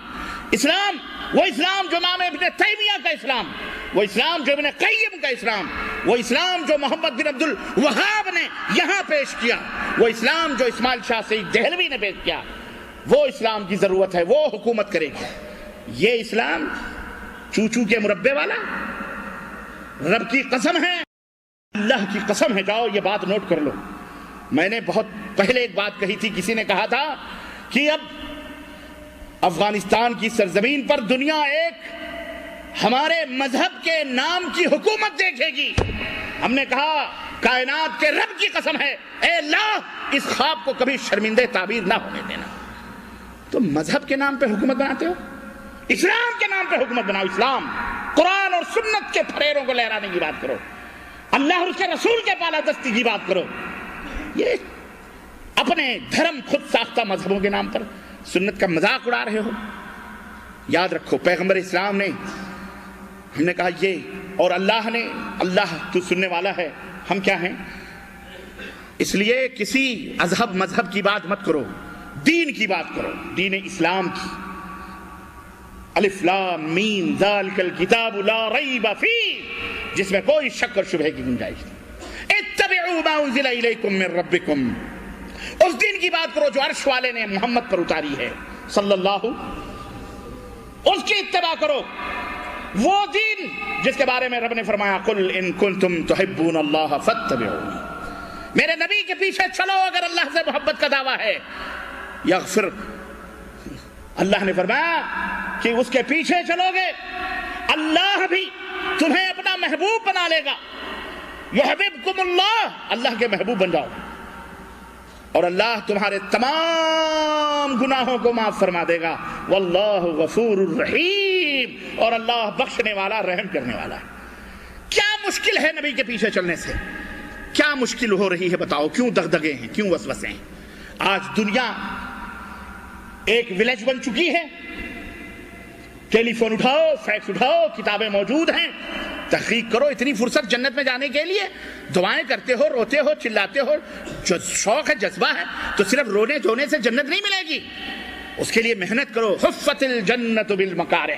اسلام. وہ اسلام جو امام ابن تیمیہ کا اسلام. وہ اسلام جو ابن قیم کا اسلام. وہ اسلام جو محمد بن عبد الوہاب نے یہاں پیش کیا. وہ اسلام جو اسماعیل شاہ سید دہلوی نے پیش کیا. وہ اسلام کی ضرورت ہے. وہ حکومت کرے گی. یہ اسلام چوچو کے مربے والا. رب کی قسم ہے، اللہ کی قسم ہے، جاؤ یہ بات نوٹ کر لو. میں نے بہت پہلے ایک بات کہی تھی. کسی نے کہا تھا کہ اب افغانستان کی سرزمین پر دنیا ایک ہمارے مذہب کے نام کی حکومت دیکھے گی. ہم نے کہا کائنات کے رب کی قسم ہے، اے اللہ اس خواب کو کبھی شرمندہ تعبیر نہ ہونے دینا. تو مذہب کے نام پہ حکومت بناتے ہو؟ اسلام کے نام پہ حکومت بناؤ. اسلام، قرآن اور سنت کے پھریروں کو لہرانے کی بات کرو. اللہ اور اس کے رسول کے بالادستی کی بات کرو. یہ اپنے دھرم خود ساختہ مذہبوں کے نام پر سنت کا مذاق اڑا رہے ہو. یاد رکھو پیغمبر اسلام نے، ہم نے کہا یہ، اور اللہ نے، اللہ تو سننے والا ہے. ہم کیا ہیں؟ اس لیے کسی مذہب کی بات مت کرو، دین کی بات کرو، دین اسلام کی. الف لام میم ذالک الکتاب لا ریب فیہ، جس میں کوئی شک اور شبہ کی گنجائش نہیں. اتبعوا ما انزل الیکم من ربکم، اس دین کی بات کرو جو عرش والے نے محمد پر اتاری ہے صلی اللہ، اس کی اتباع کرو. وہ دین جس کے بارے میں رب نے فرمایا قل ان کنتم تحبون اللہ فاتبعونی، میرے نبی کے پیچھے چلو اگر اللہ سے محبت کا دعویٰ ہے. یغفر، اللہ نے فرمایا کہ اس کے پیچھے چلو گے اللہ بھی تمہیں اپنا محبوب بنا لے گا. یحببکم اللہ، اللہ کے محبوب بن جاؤ اور اللہ تمہارے تمام گناہوں کو معاف فرما دے گا. واللہ غفور الرحیم، اور اللہ بخشنے والا، رحم کرنے والا. کیا مشکل ہے نبی کے پیچھے چلنے سے؟ کیا مشکل ہو رہی ہے بتاؤ؟ کیوں دغدغے ہیں؟ کیوں وسوسے ہیں؟ آج دنیا ایک ولیج بن چکی ہے. ٹیلی فون اٹھاؤ، فیکس اٹھاؤ، کتابیں موجود ہیں، تحقیق کرو. اتنی فرصت جنت میں جانے کے لیے دعائیں کرتے ہو، روتے ہو، چلاتے ہو. جو شوق ہے، جذبہ ہے، تو صرف رونے دھونے سے جنت نہیں ملے گی. اس کے لیے محنت کرو. حفت الجنت بالمکارہ،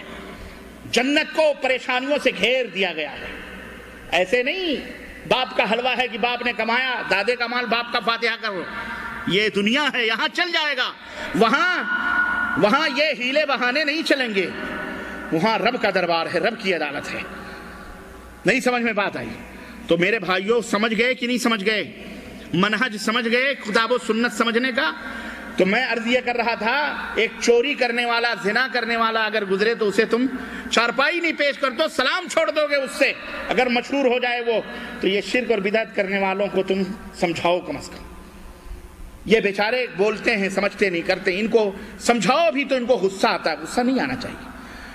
جنت کو پریشانیوں سے گھیر دیا گیا ہے. ایسے نہیں باپ کا حلوہ ہے کہ باپ نے کمایا، دادے کا مال باپ کا فاتحہ کرو. یہ دنیا ہے، یہاں چل جائے گا. وہاں یہ ہیلے بہانے نہیں چلیں گے. وہاں رب کا دربار ہے، رب کی عدالت ہے. نہیں سمجھ میں بات آئی تو میرے بھائیوں سمجھ گئے کہ نہیں سمجھ گئے؟ منہج سمجھ گئے کتاب و سنت سمجھنے کا؟ تو میں عرض یہ کر رہا تھا، ایک چوری کرنے والا، زنا کرنے والا اگر گزرے تو اسے تم چارپائی نہیں پیش کر دو، سلام چھوڑ دو گے اس سے. اگر مشہور ہو جائے وہ، تو یہ شرک اور بدعت کرنے والوں کو تم سمجھاؤ کم از کم. یہ بیچارے بولتے ہیں سمجھتے نہیں کرتے، ان کو سمجھاؤ بھی تو ان کو غصہ آتا ہے. غصہ نہیں آنا چاہیے،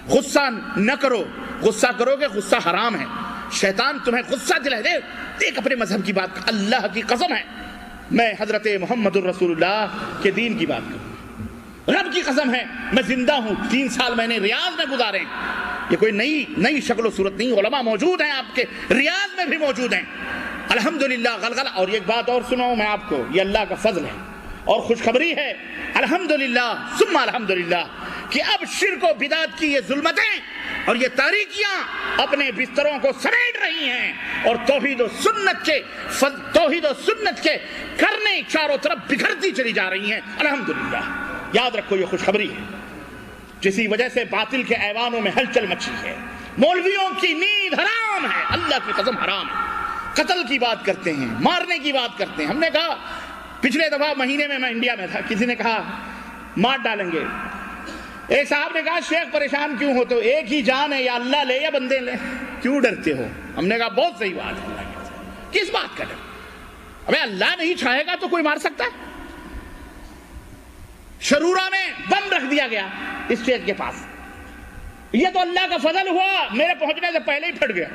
غصہ نہ کرو. غصہ کرو گے غصہ حرام ہے. شیطان تمہیں غصہ دلائے دے. ایک اپنے مذہب کی بات، اللہ کی قسم ہے میں حضرت محمد الرسول اللہ کے دین کی بات کروں، رب کی قسم ہے میں زندہ ہوں. 3 سال میں نے ریاض میں گزارے ہیں. یہ کوئی نئی شکل و صورت نہیں. علماء موجود ہیں آپ کے ریاض میں بھی موجود ہیں الحمدللہ. غلغلہ. اور ایک بات اور سناؤں میں آپ کو، یہ اللہ کا فضل ہے اور خوشخبری ہے الحمدللہ ثم الحمدللہ کہ اب شرک و بدعت کی یہ ظلمتیں اور یہ تاریکیاں اپنے بستروں کو سمیٹ رہی ہیں اور توحید و سنت کے کرنے چاروں طرف بکھرتی چلی جا رہی ہیں الحمدللہ. یاد رکھو یہ خوشخبری ہے. جسی وجہ سے باطل کے ایوانوں میں ہلچل مچی ہے. مولویوں کی نیند حرام ہے، اللہ کی قسم حرام ہے. قتل کی بات کرتے ہیں، مارنے کی بات کرتے ہیں. ہم نے کہا پچھلے دفعہ مہینے میں انڈیا میں تھا، کسی نے کہا مار ڈالیں گے. ایک صاحب نے کہا شیخ پریشان کیوں ہو؟ تو ایک ہی جان ہے، یا اللہ لے یا بندے لے، کیوں ڈرتے ہو؟ ہم نے کہا بہت صحیح بات ہے. کس بات کا ڈر؟ ابے اللہ نہیں چاہے گا تو کوئی مار سکتا ہے؟ شرورہ میں بم رکھ دیا گیا اسٹیج کے پاس، یہ تو اللہ کا فضل ہوا، میرے پہنچنے سے پہلے ہی پھٹ گیا.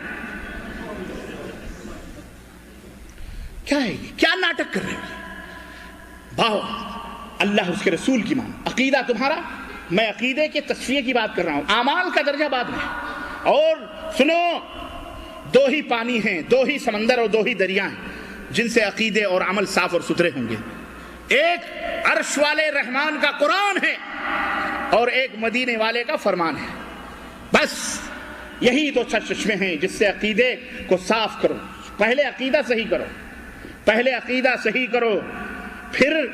کیا ہے یہ؟ کیا ناٹک کر رہے ہو؟ باہو اللہ اس کے رسول کی مان. عقیدہ تمہارا، میں عقیدے کے تصفیہ کی بات کر رہا ہوں، اعمال کا درجہ بعد میں. اور سنو، 2 ہی پانی ہیں، 2 ہی سمندر اور 2 ہی دریا ہیں جن سے عقیدے اور عمل صاف اور ستھرے ہوں گے. ایک عرش والے رحمان کا قرآن ہے اور ایک مدینے والے کا فرمان ہے. بس یہی 2 چشمے ہیں جس سے عقیدے کو صاف کرو. پہلے عقیدہ صحیح کرو، پھر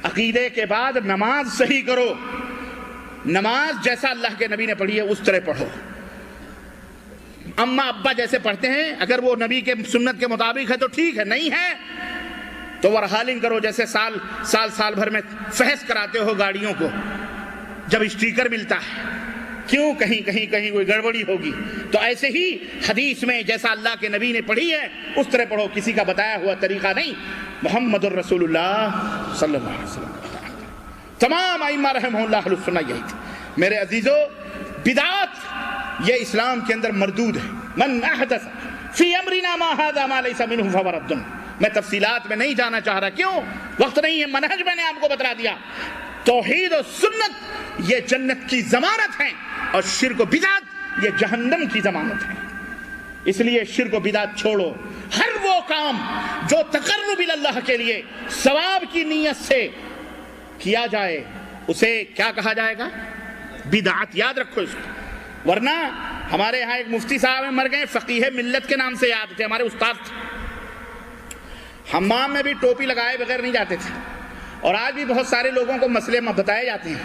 عقیدے کے بعد نماز صحیح کرو. نماز جیسا اللہ کے نبی نے پڑھی ہے اس طرح پڑھو. اماں ابا جیسے پڑھتے ہیں اگر وہ نبی کے سنت کے مطابق ہے تو ٹھیک ہے، نہیں ہے تو ورحالنگ کرو. جیسے سال بھر میں فحص کراتے ہو گاڑیوں کو، جب اسٹیکر ملتا ہے کیوں کہیں کوئی گڑبڑی ہوگی، تو ایسے ہی حدیث میں جیسا اللہ کے نبی نے پڑھی ہے اس طرح پڑھو، کسی کا بتایا ہوا طریقہ نہیں. محمد الرسول اللہ صلی اللہ علیہ وسلم. تمام ائمہ رحمہ اللہ اہل سنہ یہی تھے. میرے عزیزو، بدعات یہ اسلام کے اندر مردود ہے. من احدث فی امرنا ما ھذا ما لیس منہ فہو رد. میں تفصیلات میں نہیں جانا چاہ رہا، کیوں؟ وقت نہیں ہے. منہج میں نے آپ کو بتلا دیا. توحید و سنت یہ جنت کی ضمانت ہے اور شرک و بدعت یہ جہنم کی ضمانت ہے. اس لیے شرک و بدعت چھوڑو. ہر وہ کام جو تقرب اللہ کے لیے ثواب کی نیت سے کیا جائے اسے کیا کہا جائے گا؟ بدعت. یاد رکھو اس کو. ورنہ ہمارے ہاں ایک مفتی صاحب مر گئے، فقیہ ملت کے نام سے یاد تھے، ہمارے استاد تھے. حمام میں بھی ٹوپی لگائے بغیر نہیں جاتے تھے. اور آج بھی بہت سارے لوگوں کو مسئلے بتائے جاتے ہیں.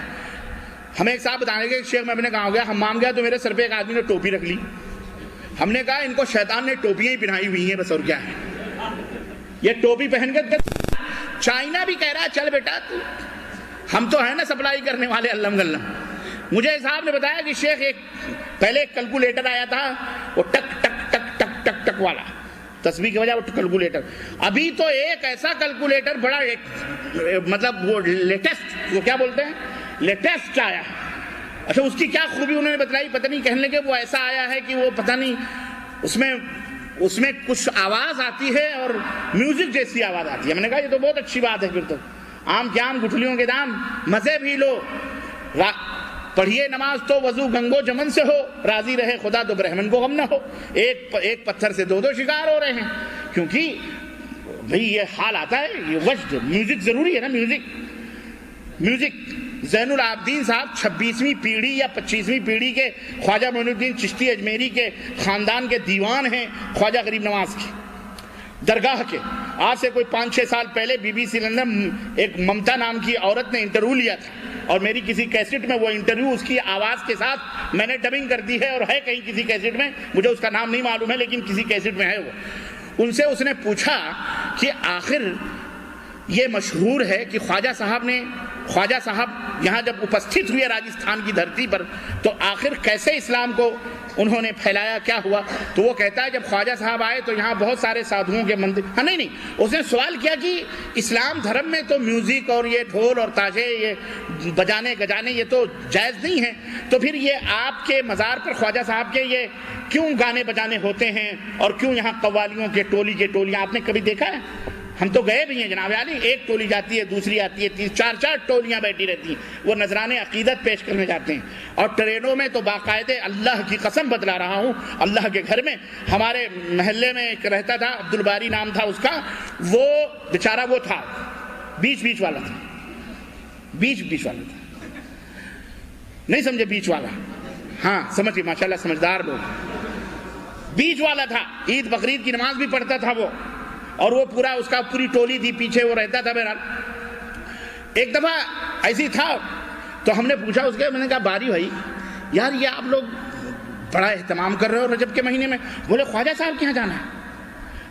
ہمیں ایک صاحب بتانے کے شیخ میں اپنے گاؤں گیا، حمام گیا تو میرے سر پہ ایک آدمی نے ٹوپی رکھ لی. ہم نے کہا ان کو شیطان نے ٹوپیاں ہی پہنائی ہوئی ہیں بس، اور کیا ہے. یہ ٹوپی پہن کر چائنا بھی کہہ رہا ہے چل بیٹا، ہم تو ہیں نا سپلائی کرنے والے علم گلم. مجھے صاحب نے بتایا کہ شیخ پہلے ایک کیلکولیٹر آیا تھا، وہ ٹک ٹک ٹک ٹک ٹک ٹک والا تسبیح کی وجہ وہ کیلکولیٹر. ابھی تو ایک ایسا کیلکولیٹر بڑا مطلب وہ لیٹسٹ، وہ کیا بولتے ہیں لیٹسٹ آیا. اچھا اس کی کیا خوبی انہوں نے بتلائی پتہ نہیں، کہنے لگے وہ ایسا آیا ہے کہ وہ پتہ نہیں اس میں کچھ آواز آتی ہے اور میوزک جیسی آواز آتی ہے. ہم نے کہا یہ تو بہت اچھی بات ہے، پھر تو آم کے آم گٹھلیوں کے دام، مزے بھی لو. پڑھیے نماز تو وضو گنگو جمن سے ہو، راضی رہے خدا تو برہمن کو غم نہ ہو. ایک پتھر سے 2 شکار ہو رہے ہیں، کیونکہ بھئی یہ حال آتا ہے. یہ وجد میوزک ضروری ہے نا. میوزک زین العابدین صاحب 26ویں پیڑھی یا 25ویں پیڑھی کے خواجہ معین الدین چشتی اجمیری کے خاندان کے دیوان ہیں، خواجہ غریب نواز کے درگاہ کے. آج سے کوئی 5-6 سال پہلے BBC لندن ایک ممتا نام کی عورت نے انٹرویو لیا تھا، اور میری کسی کیسٹ میں وہ انٹرویو اس کی آواز کے ساتھ میں نے ڈبنگ کر دی ہے، اور ہے کہیں کسی کیسٹ میں، مجھے اس کا نام نہیں معلوم ہے لیکن کسی کیسٹ میں ہے. وہ ان سے اس نے پوچھا کہ آخر یہ مشہور ہے کہ خواجہ صاحب نے خواجہ صاحب یہاں جب اپستھت ہوئے راجستھان کی دھرتی پر تو آخر کیسے اسلام کو انہوں نے پھیلایا، کیا ہوا؟ تو وہ کہتا ہے جب خواجہ صاحب آئے تو یہاں بہت سارے سادھوؤں کے مندر، ہاں نہیں اس نے سوال کیا کہ اسلام دھرم میں تو میوزک اور یہ ڈھول اور تاجے یہ بجانے گجانے یہ تو جائز نہیں ہے، تو پھر یہ آپ کے مزار پر خواجہ صاحب کے یہ کیوں گانے بجانے ہوتے ہیں اور کیوں یہاں قوالیوں کے ٹولیاں آپ نے کبھی دیکھا ہے؟ ہم تو گئے بھی ہیں جناب عالی، ایک ٹولی جاتی ہے، دوسری آتی ہے، تین چار ٹولیاں بیٹھی رہتی ہیں، وہ نذرانے عقیدت پیش کرنے جاتے ہیں۔ اور ٹرینوں میں تو باقاعدے اللہ کی قسم بتلا رہا ہوں، اللہ کے گھر میں ہمارے محلے میں ایک رہتا تھا، عبد الباری نام تھا اس کا، وہ بیچارہ وہ تھا بیچ والا تھا، بیچ والا تھا، نہیں سمجھے بیچ والا؟ ہاں سمجھے، ماشاءاللہ سمجھدار لوگ، بیچ والا تھا، عید بقرعید کی نماز بھی پڑھتا تھا وہ، اور وہ پورا اس کا پوری ٹولی تھی پیچھے، وہ رہتا تھا۔ بہرحال ایک دفعہ ایسی تھا تو ہم نے پوچھا اس کے، میں نے کہا باری بھائی یار یہ آپ لوگ بڑا اہتمام کر رہے ہو رجب کے مہینے میں، بولے خواجہ صاحب کے یہاں جانا ہے۔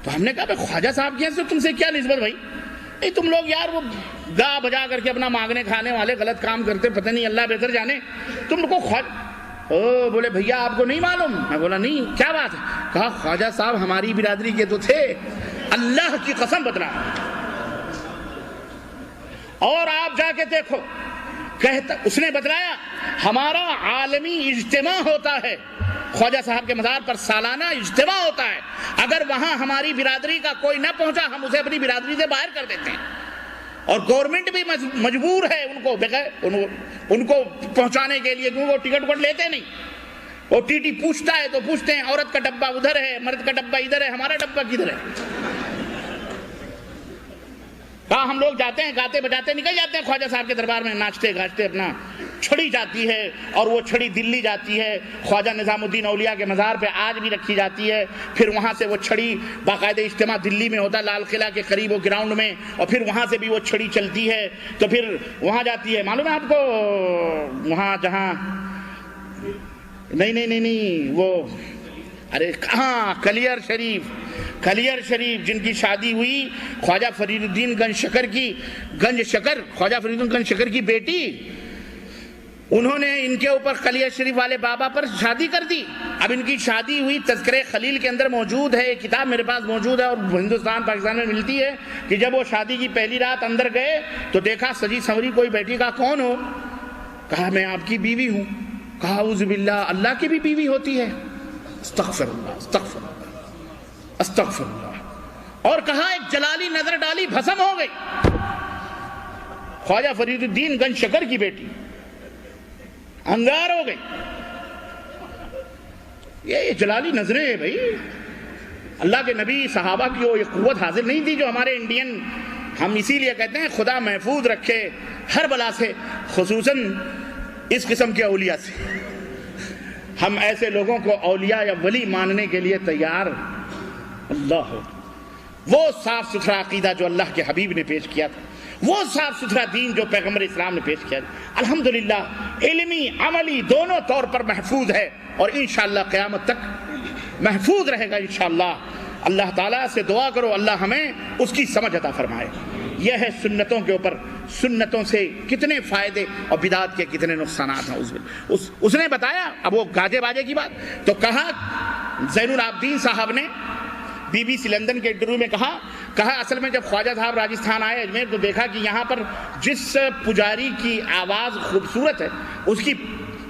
تو ہم نے کہا بھائی خواجہ صاحب کے یہاں سے تم سے کیا نسبت بھائی؟ نہیں تم لوگ یار وہ گا بجا کر کے اپنا مانگنے کھانے والے غلط کام کرتے، پتہ نہیں اللہ بہتر جانے، تم کو او بولے بھیا آپ کو نہیں معلوم؟ میں بولا نہیں، کیا بات ہے؟ کہا خواجہ صاحب ہماری برادری کے تو تھے، اللہ کی قسم بتلا، اور آپ جا کے دیکھو، کہتا اس نے بتلایا ہمارا عالمی اجتماع ہوتا ہے، خواجہ صاحب کے مزار پر سالانہ اجتماع ہوتا ہے، اگر وہاں ہماری برادری کا کوئی نہ پہنچا ہم اسے اپنی برادری سے باہر کر دیتے ہیں، اور گورنمنٹ بھی مجبور ہے ان کو پہنچانے کے لیے، کیونکہ وہ ٹکٹ لیتے نہیں، وہ ٹی ٹی پوچھتا ہے تو پوچھتے ہیں عورت کا ڈبہ ادھر ہے، مرد کا ڈبہ ادھر ہے، ہمارا ڈبہ کدھر ہے؟ کہا ہم لوگ جاتے ہیں گاتے بجاتے نکل جاتے ہیں خواجہ صاحب کے دربار میں، ناچتے گاچتے، اپنا چھڑی جاتی ہے، اور وہ چھڑی دلی جاتی ہے، خواجہ نظام الدین اولیاء کے مزار پہ آج بھی رکھی جاتی ہے، پھر وہاں سے وہ چھڑی باقاعدہ اجتماع دلی میں ہوتا ہے لال قلعہ کے قریب وہ گراؤنڈ میں، اور پھر وہاں سے بھی وہ چھڑی چلتی ہے تو پھر وہاں جاتی ہے، معلوم ہے آپ کو وہاں جہاں نہیں وہ ارے کہاں کلیئر شریف جن کی شادی ہوئی خواجہ فرید الدین خواجہ فرید الدین گنج شکر کی بیٹی، انہوں نے ان کے اوپر کلیئر شریف والے بابا پر شادی کر دی۔ اب ان کی شادی ہوئی، تذکرہ خلیل کے اندر موجود ہے، ایک کتاب میرے پاس موجود ہے اور ہندوستان پاکستان میں ملتی ہے، کہ جب وہ شادی کی پہلی رات اندر گئے تو دیکھا سجی سنوری کوئی بیٹی، کہا کون ہو؟ کہا میں آپ کی بیوی ہوں۔ کہا اعوذ باللہ، اللہ کی بھی بیوی ہوتی ہے؟ استغفر اللہ، اور کہا ایک جلالی نظر ڈالی بھسم ہو گئی، خواجہ فرید الدین گنج شکر کی بیٹی انگار ہو گئی۔ یہ جلالی نظریں ہیں بھائی، اللہ کے نبی صحابہ کی وہ قوت حاصل نہیں تھی جو ہمارے انڈین، ہم اسی لیے کہتے ہیں خدا محفوظ رکھے ہر بلا سے، خصوصاً اس قسم کے اولیاء سے۔ ہم ایسے لوگوں کو اولیاء یا ولی ماننے کے لیے تیار، اللہ وہ صاف ستھرا عقیدہ جو اللہ کے حبیب نے پیش کیا تھا، وہ صاف ستھرا دین جو پیغمبر اسلام نے پیش کیا تھا، الحمدللہ علمی عملی دونوں طور پر محفوظ ہے، اور انشاءاللہ قیامت تک محفوظ رہے گا انشاءاللہ۔ اللہ تعالیٰ سے دعا کرو اللہ ہمیں اس کی سمجھ عطا فرمائے۔ یہ ہے سنتوں کے اوپر، سنتوں سے کتنے فائدے اور بدعت کے کتنے نقصانات ہیں۔ اس نے بتایا، اب وہ گاجے باجے کی بات تو کہا، زین العابدین صاحب نے بی بی سی لندن کے انٹرویو میں کہا اصل میں جب خواجہ صاحب راجستھان آئے اجمیر تو دیکھا کہ یہاں پر جس پجاری کی آواز خوبصورت ہے اس کی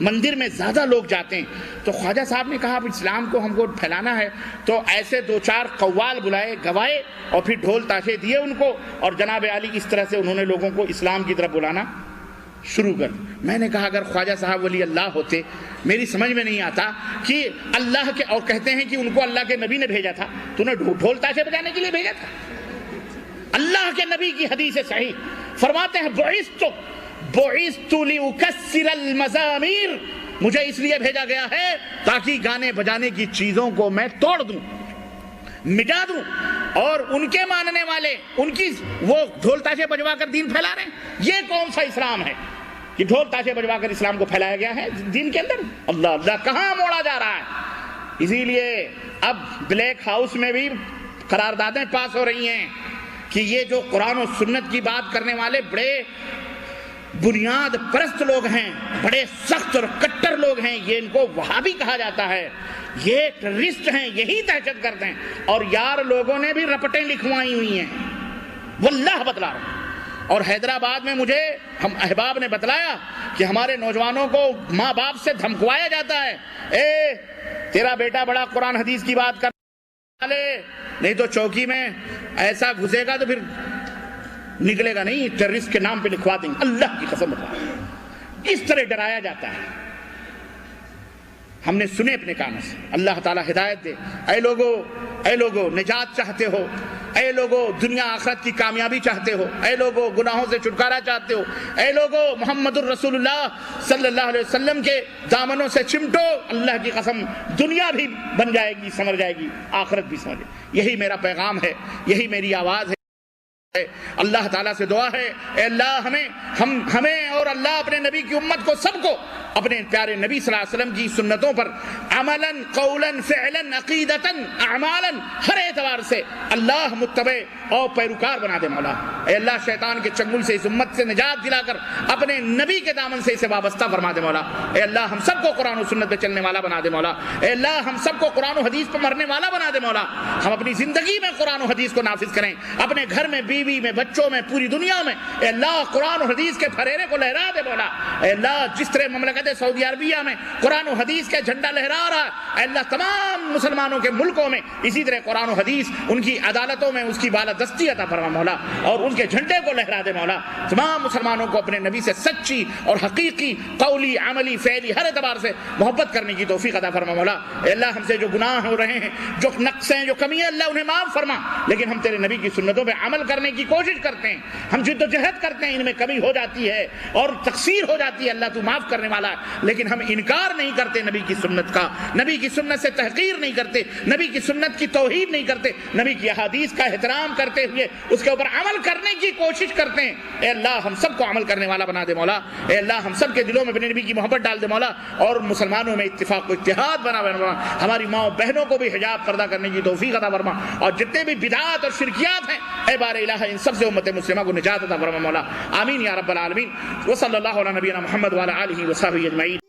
مندر میں زیادہ لوگ جاتے ہیں، تو خواجہ صاحب نے کہا اب اسلام کو ہم کو پھیلانا ہے، تو ایسے دو چار قوال بلائے، گوائے، اور پھر ڈھول تاشے دیے ان کو، اور جناب عالی اس طرح سے انہوں نے لوگوں کو اسلام کی طرف بلانا شروع کر۔ میں نے کہا اگر خواجہ صاحب ولی اللہ ہوتے، میری سمجھ میں نہیں آتا کہ اللہ کے، اور کہتے ہیں کہ ان کو اللہ کے نبی نے بھیجا تھا، تو انہیں ڈھول تاشے بجانے کے لیے بھیجا تھا؟ اللہ کے نبی کی حدیث صحیح فرماتے ہیں بعثت لأکسر المزامیر، مجھے اس لیے بھیجا گیا ہے تاکہ گانے بجانے کی چیزوں کو میں توڑ دوں، مٹا دوں، اور ان کے ماننے والے ان کی وہ ڈھول تاشے بجوا کر دین پھیلا رہے ہیں۔ یہ کون سا اسلام ہے کہ ڈھول تاشے بجوا کر اسلام کو پھیلایا گیا ہے دین کے اندر؟ اللہ اللہ، کہاں موڑا جا رہا ہے۔ اسی لیے اب بلیک ہاؤس میں بھی قراردادیں پاس ہو رہی ہیں کہ یہ جو قرآن و سنت کی بات کرنے والے بڑے بنیاد پرست لوگ ہیں، بڑے سخت اور کٹر لوگ ہیں، یہ ان کو وہابی کہا جاتا ہے، یہ ٹیررسٹ ہیں، یہی دہشت گرد ہیں۔ اور یار لوگوں نے بھی رپٹیں لکھوائی ہوئی ہیں، واللہ بتلا رہا ہوں۔ اور حیدرآباد میں مجھے ہم احباب نے بتلایا کہ ہمارے نوجوانوں کو ماں باپ سے دھمکوایا جاتا ہے، اے تیرا بیٹا بڑا قرآن حدیث کی بات کر لے، نہیں تو چوکی میں ایسا گھسے گا تو پھر نکلے گا نہیں، ٹیررسٹ کے نام پہ لکھوا دیں گے۔ اللہ کی قسم بتا، اس طرح ڈرایا جاتا ہے۔ ہم نے سنے اپنے کانوں سے۔ اللہ تعالیٰ ہدایت دے۔ اے لوگو نجات چاہتے ہو، اے لوگو دنیا آخرت کی کامیابی چاہتے ہو، اے لوگو گناہوں سے چھٹکارا چاہتے ہو، اے لوگو محمد الرسول اللہ صلی اللہ علیہ وسلم کے دامنوں سے چمٹو، اللہ کی قسم دنیا بھی بن جائے گی، سمر جائے گی، آخرت بھی سمر جائے گی۔ یہی میرا پیغام ہے، یہی میری آواز ہے۔ اللہ تعالیٰ سے دعا ہے، اے اللہ ہمیں اور اللہ اپنے نبی کی امت کو، سب کو اپنے پیارے نبی صلی اللہ علیہ وسلم کی سنتوں پر عملاً قولاً فعلاً عقیدتاً اعمالاً ہر اعتبار سے اللہ متبع اور پیروکار بنا دے مولا۔ اے اللہ شیطان کے چنگل سے اس امت سے نجات دلا کر اپنے نبی کے دامن سے اسے وابستہ فرما دے مولا۔ اے اللہ ہم سب کو قرآن و سنت پہ چلنے والا بنا دے مولا۔ اے اللہ ہم سب کو قرآن و حدیث پہ مرنے والا بنا دے مولا۔ ہم اپنی زندگی میں قرآن و حدیث کو نافذ کریں، اپنے گھر میں، بیوی میں، بچوں میں، پوری دنیا میں۔ اے اللہ قرآن و حدیث کے پھریرے کو لہرا دے مولا۔ اے اللہ جس طرح مملکت سعودی عربیہ میں قرآن و حدیث کا جھنڈا لہرا رہا ہے، اے اللہ تمام مسلمانوں کے ملکوں میں اسی طرح قرآن و حدیث ان کی عدالتوں میں اس کی بالادستی عطا فرما مولا، اور ان کے جھنڈے کو لہرا دے مولا۔ تمام مسلمانوں کو اپنے نبی سے سچی اور حقیقی، قولی، عملی، فعلی ہر اعتبار سے محبت کرنے کی توفیق عطا فرما مولا۔ اے اللہ ہم سے جو گناہ ہو رہے ہیں، جو نقص ہیں، جو کمی ہے، اللہ انہیں معاف فرما، لیکن ہم تیرے نبی کی سنتوں پہ عمل کرنے کی کوشش کرتے ہیں، ہم جد و جہد کرتے ہیں، ان میں کمی ہو جاتی ہے اور تقصیر ہو جاتی ہے، اللہ تو معاف کرنے والا ہے، لیکن ہم انکار نہیں کرتے نبی کی سنت کا، نبی کی سنت سے تحقیر نہیں کرتے، نبی کی سنت کی توہین نہیں کرتے، نبی کی احادیث کا احترام کرتے ہوئے اس کے اوپر عمل کرنے کی کوشش کرتے ہیں۔ اے اللہ ہم سب کو عمل کرنے والا بنا دے مولا۔ اے اللہ ہم سب کے دلوں میں اپنے نبی کی محبت ڈال دے مولا، اور مسلمانوں میں اتفاق و اتحاد بنا مولا۔ ہماری ماں بہنوں کو بھی حجاب پردہ کرنے کی توفیق عطا فرما، اور جتنے بھی بدعات اور شرکیات ہیں اے بار الہ ان سب سے امت مسلمہ کو نجات عطا فرما مولا۔ آمین یا رب العالمین۔ وصلی اللہ علی نبینا محمد وعلی آلہ وصحبہ اجمعین۔